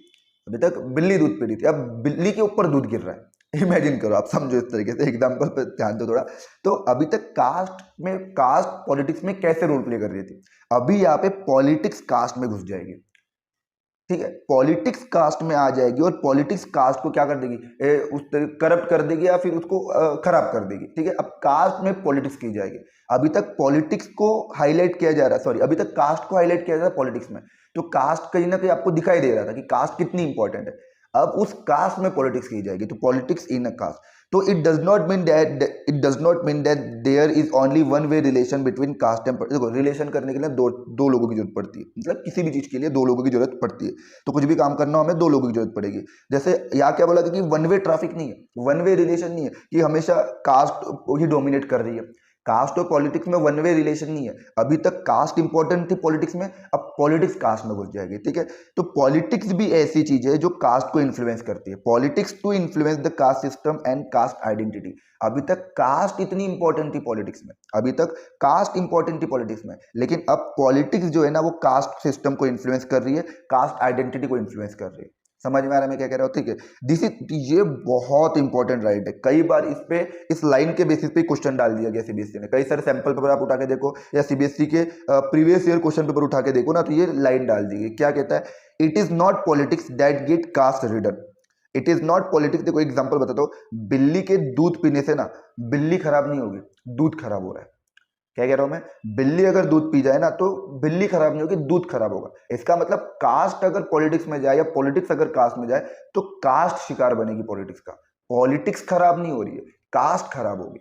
अभी तक बिल्ली दूध पी रही थी, अब बिल्ली के ऊपर दूध गिर रहा है। इमेजिन करो, आप समझो इस तरीके से, एग्जांपल पे ध्यान दो थोड़ा। तो अभी तक कास्ट पॉलिटिक्स में कैसे रोल प्ले कर रही थी, अभी यहाँ पे पॉलिटिक्स कास्ट में घुस जाएगी, ठीक है। पॉलिटिक्स कास्ट में आ जाएगी और पॉलिटिक्स कास्ट को क्या कर देगी? उस करप्ट कर देगी या फिर उसको खराब कर देगी, ठीक है। अब कास्ट में पॉलिटिक्स की जाएगी। अभी तक पॉलिटिक्स को हाईलाइट किया जा रहा है, सॉरी, अभी तक कास्ट को हाईलाइट किया जा रहा है पॉलिटिक्स में। तो कास्ट कहीं ना कहीं आपको दिखाई दे रहा था कि कास्ट कितनी इंपॉर्टेंट है। अब उस कास्ट में पॉलिटिक्स की जाएगी, तो पॉलिटिक्स इन अ कास्ट। तो it does not mean that there is only one way relation between caste and. देखो, रिलेशन करने के लिए दो लोगों की जरूरत पड़ती है, मतलब किसी भी चीज के लिए दो लोगों की जरूरत पड़ती है। तो कुछ भी काम करना हो हमें दो लोगों की जरूरत पड़ेगी। जैसे यहाँ क्या बोला कि वन वे ट्रैफिक नहीं है, वन वे रिलेशन नहीं है कि हमेशा कास्ट ही डोमिनेट कर रही है। कास्ट और पॉलिटिक्स में वन वे रिलेशन नहीं है। अभी तक कास्ट इंपॉर्टेंट थी पॉलिटिक्स में, अब पॉलिटिक्स कास्ट में घुस जाएगी, ठीक है। तो पॉलिटिक्स भी ऐसी चीज है जो कास्ट को इन्फ्लुएंस करती है। Politics to influence the caste system and caste identity. अभी तक कास्ट इतनी इंपॉर्टेंट थी पॉलिटिक्स में, अभी तक कास्ट इंपॉर्टेंट थी पॉलिटिक्स में, लेकिन अब पॉलिटिक्स जो है ना वो कास्ट सिस्टम को इन्फ्लुएंस कर रही है, कास्ट आइडेंटिटी को इन्फ्लुएंस कर रही है। समझ में आ रहा है मैं क्या कह रहा हूँ? ठीक है, ये बहुत इंपॉर्टेंट राइट है। कई बार इस लाइन के बेसिस पे क्वेश्चन डाल दिया गया सीबीएसई ने। कई सारे सैंपल पेपर आप उठा के देखो या सीबीएसई के प्रीवियस ईयर क्वेश्चन पेपर उठा के देखो ना, तो ये लाइन डाल दी गई। क्या कहता है? It is not politics that get caste ridden. It is not politics. देखो एग्जाम्पल बताता हूँ, बिल्ली के दूध पीने से ना बिल्ली खराब नहीं होगी, दूध खराब हो रहा है। क्या कह रहा हूं मैं? बिल्ली अगर दूध पी जाए ना तो बिल्ली खराब नहीं होगी, दूध खराब होगा। इसका मतलब कास्ट अगर पॉलिटिक्स में जाए या पॉलिटिक्स अगर कास्ट में जाए तो कास्ट शिकार बनेगी पॉलिटिक्स का। पॉलिटिक्स खराब नहीं हो रही है, कास्ट खराब होगी।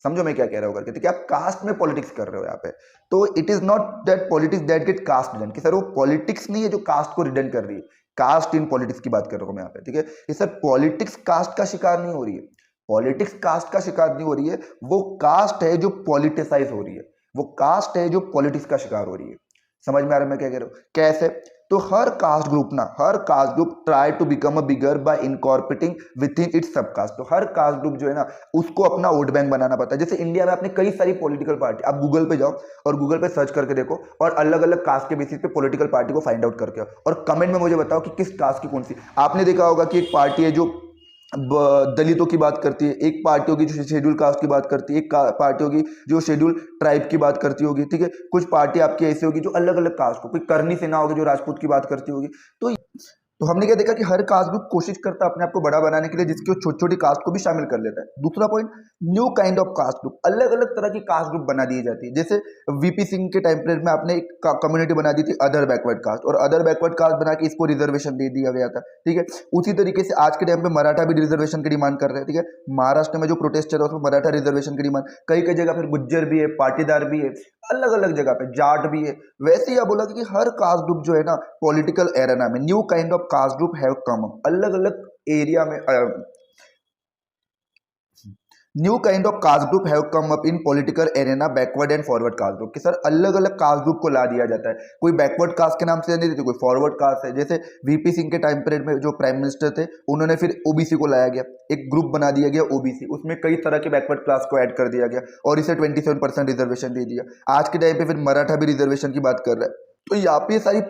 समझो मैं क्या कह रहा हूं करके? ठीक है, आप कास्ट में पॉलिटिक्स कर रहे हो यहाँ पे। तो it is not that politics that get caste ridden, कि सर वो पॉलिटिक्स नहीं है जो कास्ट को रिडन कर रही है। कास्ट इन पॉलिटिक्स की बात कर रहा हूं मैं यहाँ पे, ठीक है। ये सर पॉलिटिक्स कास्ट का शिकार नहीं हो रही है, पॉलिटिक्स कास्ट का शिकार नहीं हो रही है, वो कास्ट है जो पॉलिटिसाइज हो रही है, वो कास्ट है जो पॉलिटिक्स का शिकार हो रही है। समझ में आ रहा है मैं क्या कह रहा हूं? कैसे? तो हर caste group try to become a bigger by incorporating within its sub caste. तो हर कास्ट ग्रुप जो है ना उसको अपना वोट बैंक बनाना पड़ता है। जैसे इंडिया में आपने कई सारी पॉलिटिकल पार्टी, आप गूगल पे जाओ और गूगल पे सर्च करके देखो और अलग अलग कास्ट के बेसिस पे पॉलिटिकल पार्टी को फाइंड आउट करके आओ और कमेंट में मुझे बताओ कि किस कास्ट की कौन सी। आपने देखा होगा कि एक पार्टी है जो दलितों की बात करती है, एक पार्टी होगी जो शेड्यूल कास्ट की बात करती है, एक पार्टी होगी जो शेड्यूल ट्राइब की बात करती होगी, ठीक है। कुछ पार्टी आपकी ऐसी होगी जो अलग अलग कास्ट को, कोई करनी सेना होगी जो राजपूत की बात करती होगी। तो हमने क्या देखा कि हर कास्ट ग्रुप कोशिश करता है अपने आप को बड़ा बनाने के लिए, जिसकी वो छोटी छोटी कास्ट को भी शामिल कर लेता है। दूसरा point, new kind of caste group, अलग अलग तरह की कास्ट ग्रुप बना दी जाती है। जैसे वीपी सिंह के टाइम पीरियड में आपने एक कम्युनिटी बना दी थी अदर बैकवर्ड कास्ट, और अदर बैकवर्ड कास्ट बना के इसको रिजर्वेशन दे दिया गया था, ठीक है। उसी तरीके से आज के टाइम पे मराठा भी रिजर्वेशन की डिमांड कर रहे हैं, ठीक है। महाराष्ट्र में जो प्रोटेस्ट चल रहा है उसमें मराठा रिजर्वेशन की डिमांड, कई कई जगह फिर गुज्जर भी है, पाटीदार भी है, अलग अलग जगह पे जाट भी है। वैसे ही आप बोला कि हर कास्ट ग्रुप जो है ना पॉलिटिकल एरेना में new kind of caste group have come, अलग अलग एरिया में new kind of caste group have come up in political arena backward and forward caste group कि सर अलग अलग कास्ट ग्रुप को ला दिया जाता है। कोई बैकवर्ड कास्ट के नाम से नहीं देते, कोई फॉरवर्ड कास्ट है। जैसे वीपी सिंह के टाइम पीरियड में जो प्राइम मिनिस्टर थे उन्होंने फिर ओबीसी को लाया गया, एक ग्रुप बना दिया गया ओबीसी, उसमें कई तरह के बैकवर्ड क्लास को ऐड कर दिया गया और इसे 27% रिजर्वेशन दे दिया। आज के टाइम पे फिर मराठा भी रिजर्वेशन की बात कर रहा है। तो यहाँ पे सारी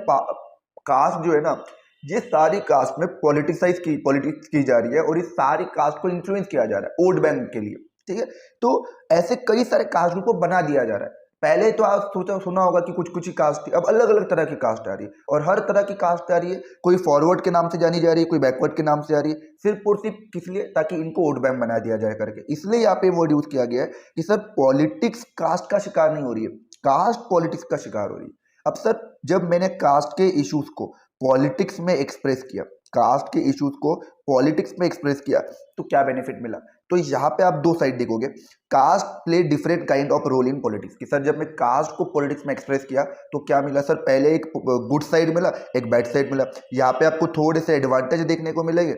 कास्ट जो है ना, ये सारी कास्ट में पॉलिटिक्स की जा रही है और इस सारी कास्ट को इन्फ्लुएंस किया जा रहा है वोट बैंक के लिए, ठीक है। तो ऐसे कई सारे कास्ट ग्रुप को बना दिया जा रहा है। पहले तो आप सुना होगा कि कुछ कुछ ही कास्ट थी, अब अलग अलग तरह की कास्ट आ रही है और हर तरह की कास्ट आ रही है। कोई फॉरवर्ड के नाम से जानी जा रही है, कोई बैकवर्ड के नाम से आ रही है, सिर्फ और सिर्फ किस लिए, ताकि इनको वोट बैंक बना दिया जाए करके। इसलिए यहाँ पे वर्ड यूज किया गया है कि सर पॉलिटिक्स कास्ट का शिकार नहीं हो रही है, कास्ट पॉलिटिक्स का शिकार हो रही है। अब सर जब मैंने कास्ट के इश्यूज को पॉलिटिक्स में एक्सप्रेस किया, कास्ट के इश्यूज को पॉलिटिक्स में एक्सप्रेस किया, तो क्या बेनिफिट मिला? तो यहाँ पे आप दो साइड देखोगे। Caste play different kind of role in politics कि सर जब मैं कास्ट को पॉलिटिक्स में एक्सप्रेस किया तो क्या मिला सर? पहले एक गुड साइड मिला, एक बैड साइड मिला। यहाँ पे आपको थोड़े से एडवांटेज देखने को मिलेंगे,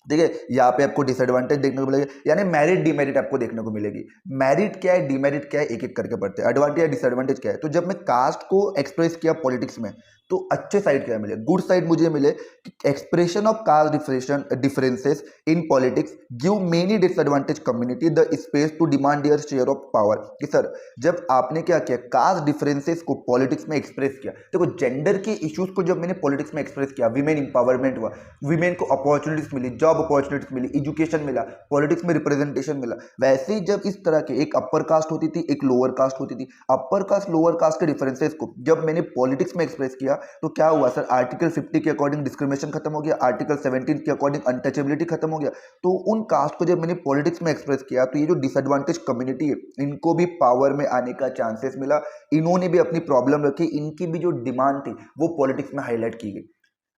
ठीक है, यहाँ पे आपको डिसएडवांटेज देखने को मिलेगा, यानी मेरिट डिमेरिट आपको देखने को मिलेगी। मेरिट क्या है, डिमेरिट क्या है, एक एक करके पढ़ते हैं। एडवांटेज या डिसएडवांटेज क्या है? तो जब मैं कास्ट को एक्सप्रेस किया पॉलिटिक्स में तो अच्छे साइड क्या मिले, गुड साइड मुझे मिले कि expression of caste differences in politics give many disadvantage community the space to demand their share of power. कि सर जब आपने क्या किया, कास्ट डिफरेंसेस को पॉलिटिक्स में एक्सप्रेस किया, देखो जेंडर के इश्यूज को जब मैंने पॉलिटिक्स में एक्सप्रेस किया, विमेन इंपावरमेंट हुआ, विमेन को अपॉर्चुनिटीज मिली, जॉब अपॉर्चुनिटीज मिली, एजुकेशन मिला, पॉलिटिक्स में रिप्रेजेंटेशन मिला। वैसे ही जब इस तरह के एक अपर कास्ट होती थी, एक लोअर कास्ट होती थी, अपर कास्ट लोअर कास्ट के डिफरेंसेस को जब मैंने पॉलिटिक्स में एक्सप्रेस किया तो क्या हुआ सर? आर्टिकल 50 के अकॉर्डिंग डिस्क्रिमिनेशन खत्म हो गया, आर्टिकल 17 के अकॉर्डिंग अनटचेबिलिटी खत्म हो गया। तो उन कास्ट को जब मैंने पॉलिटिक्स में एक्सप्रेस किया तो ये जो डिसएडवांटेज कम्युनिटी है इनको भी पावर में आने का चांसेस मिला, इन्होंने भी अपनी प्रॉब्लम रखी, इनकी भी जो डिमांड थी वो पॉलिटिक्स में हाईलाइट की गई।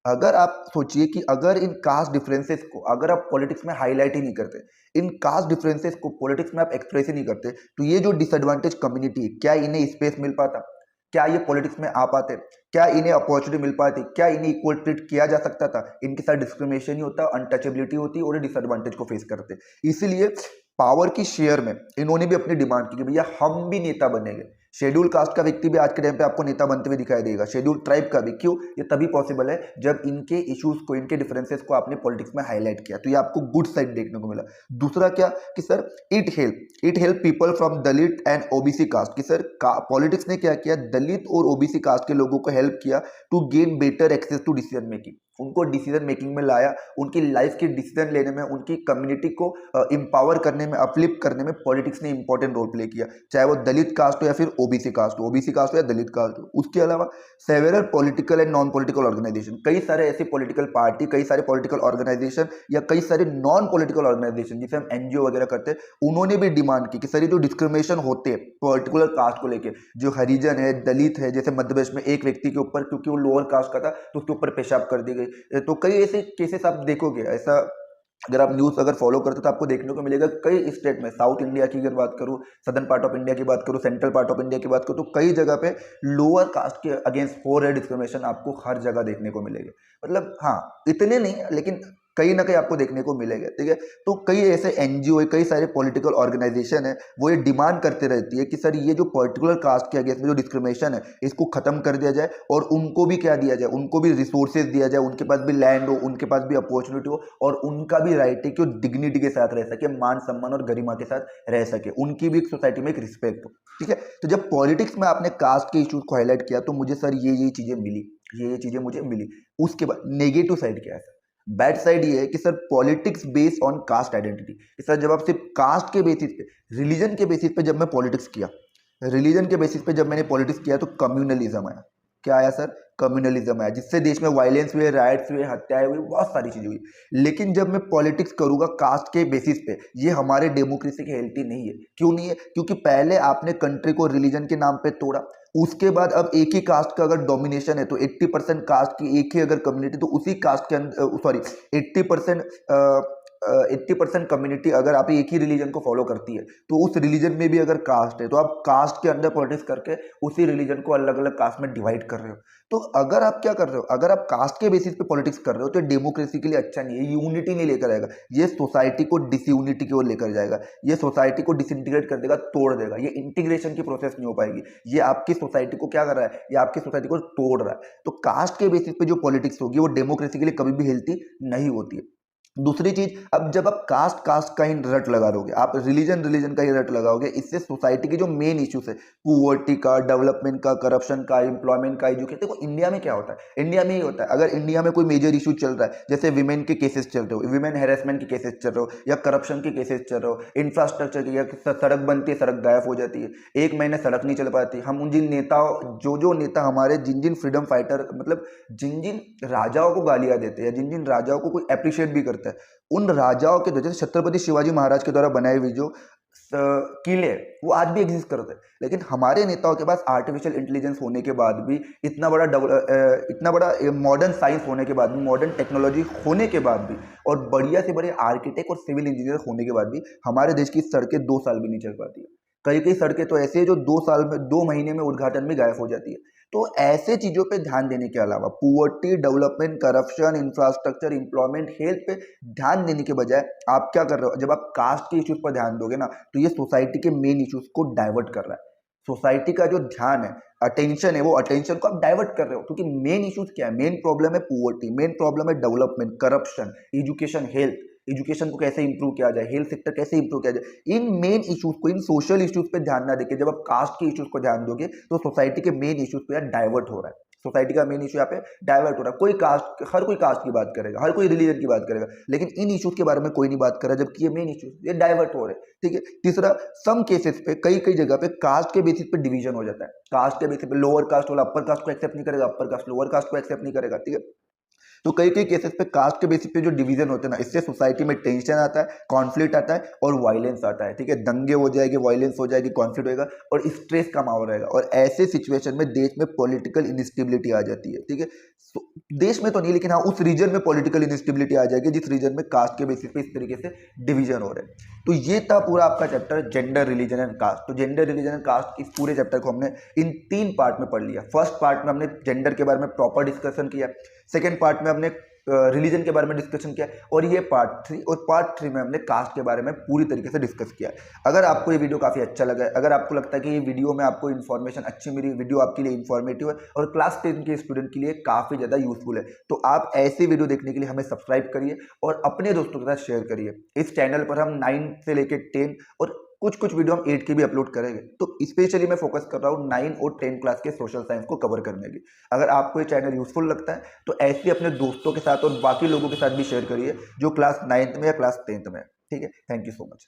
अगर आप सोचिए कि अगर इन कास्ट डिफरेंसेस को अगर आप पॉलिटिक्स में हाईलाइट ही नहीं करते, इन कास्ट डिफरेंसेस को पॉलिटिक्स में आप एक्सप्रेस ही नहीं करते, तो ये जो डिसएडवांटेज कम्युनिटी है क्या इन्हें स्पेस मिल पाता? क्या ये पॉलिटिक्स में आ पाते? क्या इन्हें अपॉर्चुनिटी मिल पाती? क्या इन्हें इक्वल ट्रीट किया जा सकता था? इनके साथ डिस्क्रिमिनेशन ही होता, अनटचेबिलिटी होती और डिसएडवांटेज को फेस करते। इसीलिए पावर की शेयर में इन्होंने भी अपनी डिमांड की कि भैया हम भी नेता बनेंगे। शेड्यूल कास्ट का व्यक्ति भी आज के टाइम पे आपको नेता बनते हुए दिखाई देगा, शेड्यूल ट्राइब का भी। क्यों? ये तभी पॉसिबल है जब इनके इश्यूज को, इनके डिफरेंसेस को आपने पॉलिटिक्स में हाईलाइट किया। तो ये आपको गुड साइड देखने को मिला। दूसरा क्या कि sir it help people from Dalit and OBC caste कि सर पॉलिटिक्स ने क्या किया, दलित और ओबीसी कास्ट के लोगों को हेल्प किया to gain better access to decision making. उनको डिसीजन मेकिंग में लाया, उनकी लाइफ की डिसीजन लेने में, उनकी कम्युनिटी को एम्पावर करने में, अपलिफ्ट करने में पॉलिटिक्स ने इंपॉर्टेंट रोल प्ले किया, चाहे वो दलित कास्ट हो या फिर ओबीसी कास्ट हो या दलित कास्ट हो। उसके अलावा several political and non political organisation, कई सारे ऐसे पॉलिटिकल पार्टी, कई सारे पॉलिटिकल ऑर्गेनाइजेशन या कई सारे नॉन पॉलिटिकल ऑर्गेनाइजेशन जिसे हम एनजीओ वगैरह करते हैं, उन्होंने भी डिमांड की कि सर ये जो डिस्क्रिमिनेशन होते हैं पर्टिकुलर कास्ट को लेकर, जो हरिजन है, दलित है, जैसे मध्य प्रदेश में एक व्यक्ति के ऊपर क्योंकि वो लोअर कास्ट का था तो उसके ऊपर पेशाब कर दी गई। तो कई ऐसे केसेस आप देखोगे, ऐसा अगर आप न्यूज़ अगर फॉलो करते हो तो आपको देखने को मिलेगा कई स्टेट में, साउथ इंडिया की अगर बात करूँ, सदर्न पार्ट ऑफ इंडिया की बात करूँ, सेंट्रल पार्ट ऑफ इंडिया की बात करूँ, तो कई जगह पे लोअर कास्ट के अगेंस्ट हो रहे डिस्क्रिमिनेशन आपको हर जगह देखने को मिलेगा। मतलब हाँ, इतने नहीं लेकिन कहीं ना कहीं आपको देखने को मिलेगा, ठीक है। तो कई ऐसे एनजीओ, कई सारे पॉलिटिकल ऑर्गेनाइजेशन है, वो ये डिमांड करते रहती है कि सर ये जो पर्टिकुलर कास्ट के अगेंस्ट में जो डिस्क्रिमिनेशन है इसको खत्म कर दिया जाए और उनको भी क्या दिया जाए, उनको भी रिसोर्सेज दिया जाए, उनके पास भी लैंड हो, उनके पास भी अपॉर्चुनिटी हो और उनका भी राइट है कि वो डिग्निटी के साथ रह सके, मान सम्मान और गरिमा के साथ रह सके, उनकी भी एक सोसाइटी में एक रिस्पेक्ट हो, ठीक है। तो जब पॉलिटिक्स में आपने कास्ट के इश्यूज को हाईलाइट किया तो मुझे सर ये चीजें मिली, ये चीजें मुझे मिली। उसके बाद नेगेटिव साइड क्या है? बैड साइड ये है कि sir politics based on caste identity. Sir जब आप सिर्फ कास्ट के बेसिस पे, रिलीजन के बेसिस पे जब मैं पॉलिटिक्स किया, रिलीजन के बेसिस पे जब मैंने पॉलिटिक्स किया तो कम्युनलिज्म आया। क्या आया सर? कम्युनलिज्म आया, जिससे देश में वायलेंस हुए, राइट्स हुए, हत्याएं हुई, बहुत सारी चीजें हुई। लेकिन जब मैं पॉलिटिक्स करूंगा कास्ट के बेसिस पे, ये हमारे डेमोक्रेसी की हेल्थी नहीं है। क्यों नहीं है? क्योंकि पहले आपने कंट्री को रिलीजन के नाम पे तोड़ा, उसके बाद अब एक ही कास्ट का अगर डोमिनेशन है तो 80% कास्ट की एक ही अगर कम्युनिटी, तो उसी कास्ट के अंदर 80% 80% कम्युनिटी अगर आप एक ही रिलीजन को फॉलो करती है तो उस रिलीजन में भी अगर कास्ट है तो आप कास्ट के अंदर पॉलिटिक्स करके उसी रिलीजन को अलग अलग कास्ट में डिवाइड कर रहे हो। तो अगर आप क्या कर रहे हो, अगर आप कास्ट के बेसिस पे पॉलिटिक्स कर रहे हो तो डेमोक्रेसी के लिए अच्छा नहीं है, यूनिटी नहीं लेकर आएगा, ये सोसाइटी को डिसयूनिटी की ओर लेकर जाएगा, ये सोसाइटी को डिसइंटीग्रेट कर देगा, तोड़ देगा, ये इंटीग्रेशन की प्रोसेस नहीं हो पाएगी। ये आपकी सोसाइटी को क्या कर रहा है, ये आपकी सोसाइटी को तोड़ रहा है। तो कास्ट के बेसिस पे जो पॉलिटिक्स होगी वो डेमोक्रेसी के लिए कभी भी हेल्थी नहीं होती है। दूसरी चीज, अब जब आप कास्ट कास्ट का ही रट लगा लोगे, आप रिलीजन रिलीजन का ही रट लगाओगे, इससे सोसाइटी के जो मेन इश्यूज है, पुअर्टी का, डेवलपमेंट का, करप्शन का, एम्प्लॉयमेंट का, एजुकेशन, देखो इंडिया में क्या होता है, इंडिया में ही होता है। अगर इंडिया में कोई मेजर इशू चल रहा है, जैसे विमेन के केसेस चल रहे हो, विमेन हेरेसमेंट के केसेस चल रहे हो, या करप्शन के केसेस चल रहे हो, इंफ्रास्ट्रक्चर की, या सड़क बनती है, सड़क गायब हो जाती है, 1 महीने सड़क नहीं चल पाती, हम उन जिन नेताओं, जो नेता हमारे जिन जिन फ्रीडम फाइटर, मतलब जिन जिन राजाओं को गालियां देते हैं, जिन जिन राजाओं को कोई अप्रिशिएट भी करता है, उन राजाओं के जैसे छत्रपति शिवाजी महाराज के द्वारा बनाए हुए जो किले, वो आज भी एग्जिस्ट करते हैं। लेकिन हमारे नेताओं के पास आर्टिफिशियल इंटेलिजेंस होने के बाद भी, इतना बड़ा मॉडर्न साइंस होने के बाद भी, मॉडर्न टेक्नोलॉजी होने के बाद भी, और बढ़िया से बड़े आर्किटेक्ट और सिविल इंजीनियर होने के बाद भी हमारे देश की सड़कें 2 साल भी नहीं चल पाती है। कई कई सड़कें तो ऐसी है जो 2 महीने में उद्घाटन में गायब हो जाती है। तो ऐसे चीजों पे ध्यान देने के अलावा, poverty, development, corruption, infrastructure, employment, health पे ध्यान देने के बजाय आप क्या कर रहे हो, जब आप कास्ट के इश्यूज पर ध्यान दोगे ना, तो ये सोसाइटी के मेन इश्यूज को डाइवर्ट कर रहा है। सोसाइटी का जो ध्यान है, अटेंशन है, वो अटेंशन को आप डाइवर्ट कर रहे हो, क्योंकि मेन इश्यूज क्या है, मेन प्रॉब्लम है पुअर्टी, मेन प्रॉब्लम है development, corruption, education, health, education को कैसे इंप्रूव किया जाए, हेल्थ सेक्टर कैसे इंप्रूव किया जाए, इन मेन इश्यूज को, इन सोशल इश्यूज पे ध्यान ना देके जब आप कास्ट के इश्यूज को ध्यान दोगे तो सोसाइटी के मेन इश्यूज पे डाइवर्ट हो रहा है। सोसाइटी का मेन इशू यहाँ पे डाइवर्ट हो रहा है। हर कोई कास्ट की बात करेगा, हर कोई रिलीजन की बात करेगा, लेकिन इन इश्यूज के बारे में कोई नहीं बात कर रहा, जबकि ये मेन इश्यूज ये डाइवर्ट हो रहे हैं। ठीक है। तीसरा, सम केसेस पे, कई कई जगह पे कास्ट के बेसिस पे डिवीजन हो जाता है। कास्ट के बेसिस पे लोअर कास्ट वाला अपर कास्ट को एक्सेप्ट नहीं करेगा, अपर कास्ट लोअर कास्ट को एक्सेप्ट नहीं करेगा। ठीक है। तो कई कई केसेस पे कास्ट के बेसिस पे जो डिवीजन होते हैं ना, इससे सोसाइटी में टेंशन आता है, कॉन्फ्लिक्ट आता है और वायलेंस आता है। ठीक है। दंगे हो जाएंगे, वायलेंस हो जाएगी, कॉन्फ्लिक्ट होएगा और स्ट्रेस का माहौल रहेगा, और ऐसे सिचुएशन में देश में पॉलिटिकल इनस्टेबिलिटी आ जाती है। ठीक है। देश में तो नहीं, लेकिन हाँ उस रीजन में पॉलिटिकल इनस्टेबिलिटी आ जाएगी जिस रीजन में कास्ट के बेसिस पे इस तरीके से डिवीजन हो रहे हैं। तो ये था पूरा आपका chapter gender, religion and caste. तो जेंडर, रिलीजन एंड कास्ट, इस पूरे चैप्टर को हमने इन 3 पार्ट में पढ़ लिया। फर्स्ट पार्ट में हमने जेंडर के बारे में प्रॉपर डिस्कशन किया, सेकेंड पार्ट में हमने रिलीजन के बारे में डिस्कशन किया, और ये पार्ट 3 और पार्ट 3 में हमने कास्ट के बारे में पूरी तरीके से डिस्कस किया। अगर आपको ये वीडियो काफ़ी अच्छा लगा है, अगर आपको लगता है कि ये वीडियो में आपको इन्फॉर्मेशन अच्छी मिली, वीडियो आपके लिए इन्फॉर्मेटिव है और क्लास 10 के स्टूडेंट के लिए काफ़ी ज़्यादा यूजफुल है, तो आप ऐसे वीडियो देखने के लिए हमें सब्सक्राइब करिए और अपने दोस्तों के साथ शेयर करिए। इस चैनल पर हम 9 से लेकर 10 और कुछ वीडियो हम 8 की भी अपलोड करेंगे। तो स्पेशली मैं फोकस कर रहा हूँ 9 और 10 क्लास के सोशल साइंस को कवर करने की। अगर आपको ये चैनल यूजफुल लगता है तो ऐसे अपने दोस्तों के साथ और बाकी लोगों के साथ भी शेयर करिए जो क्लास 9th में या क्लास 10th में है। ठीक है। Thank you so much.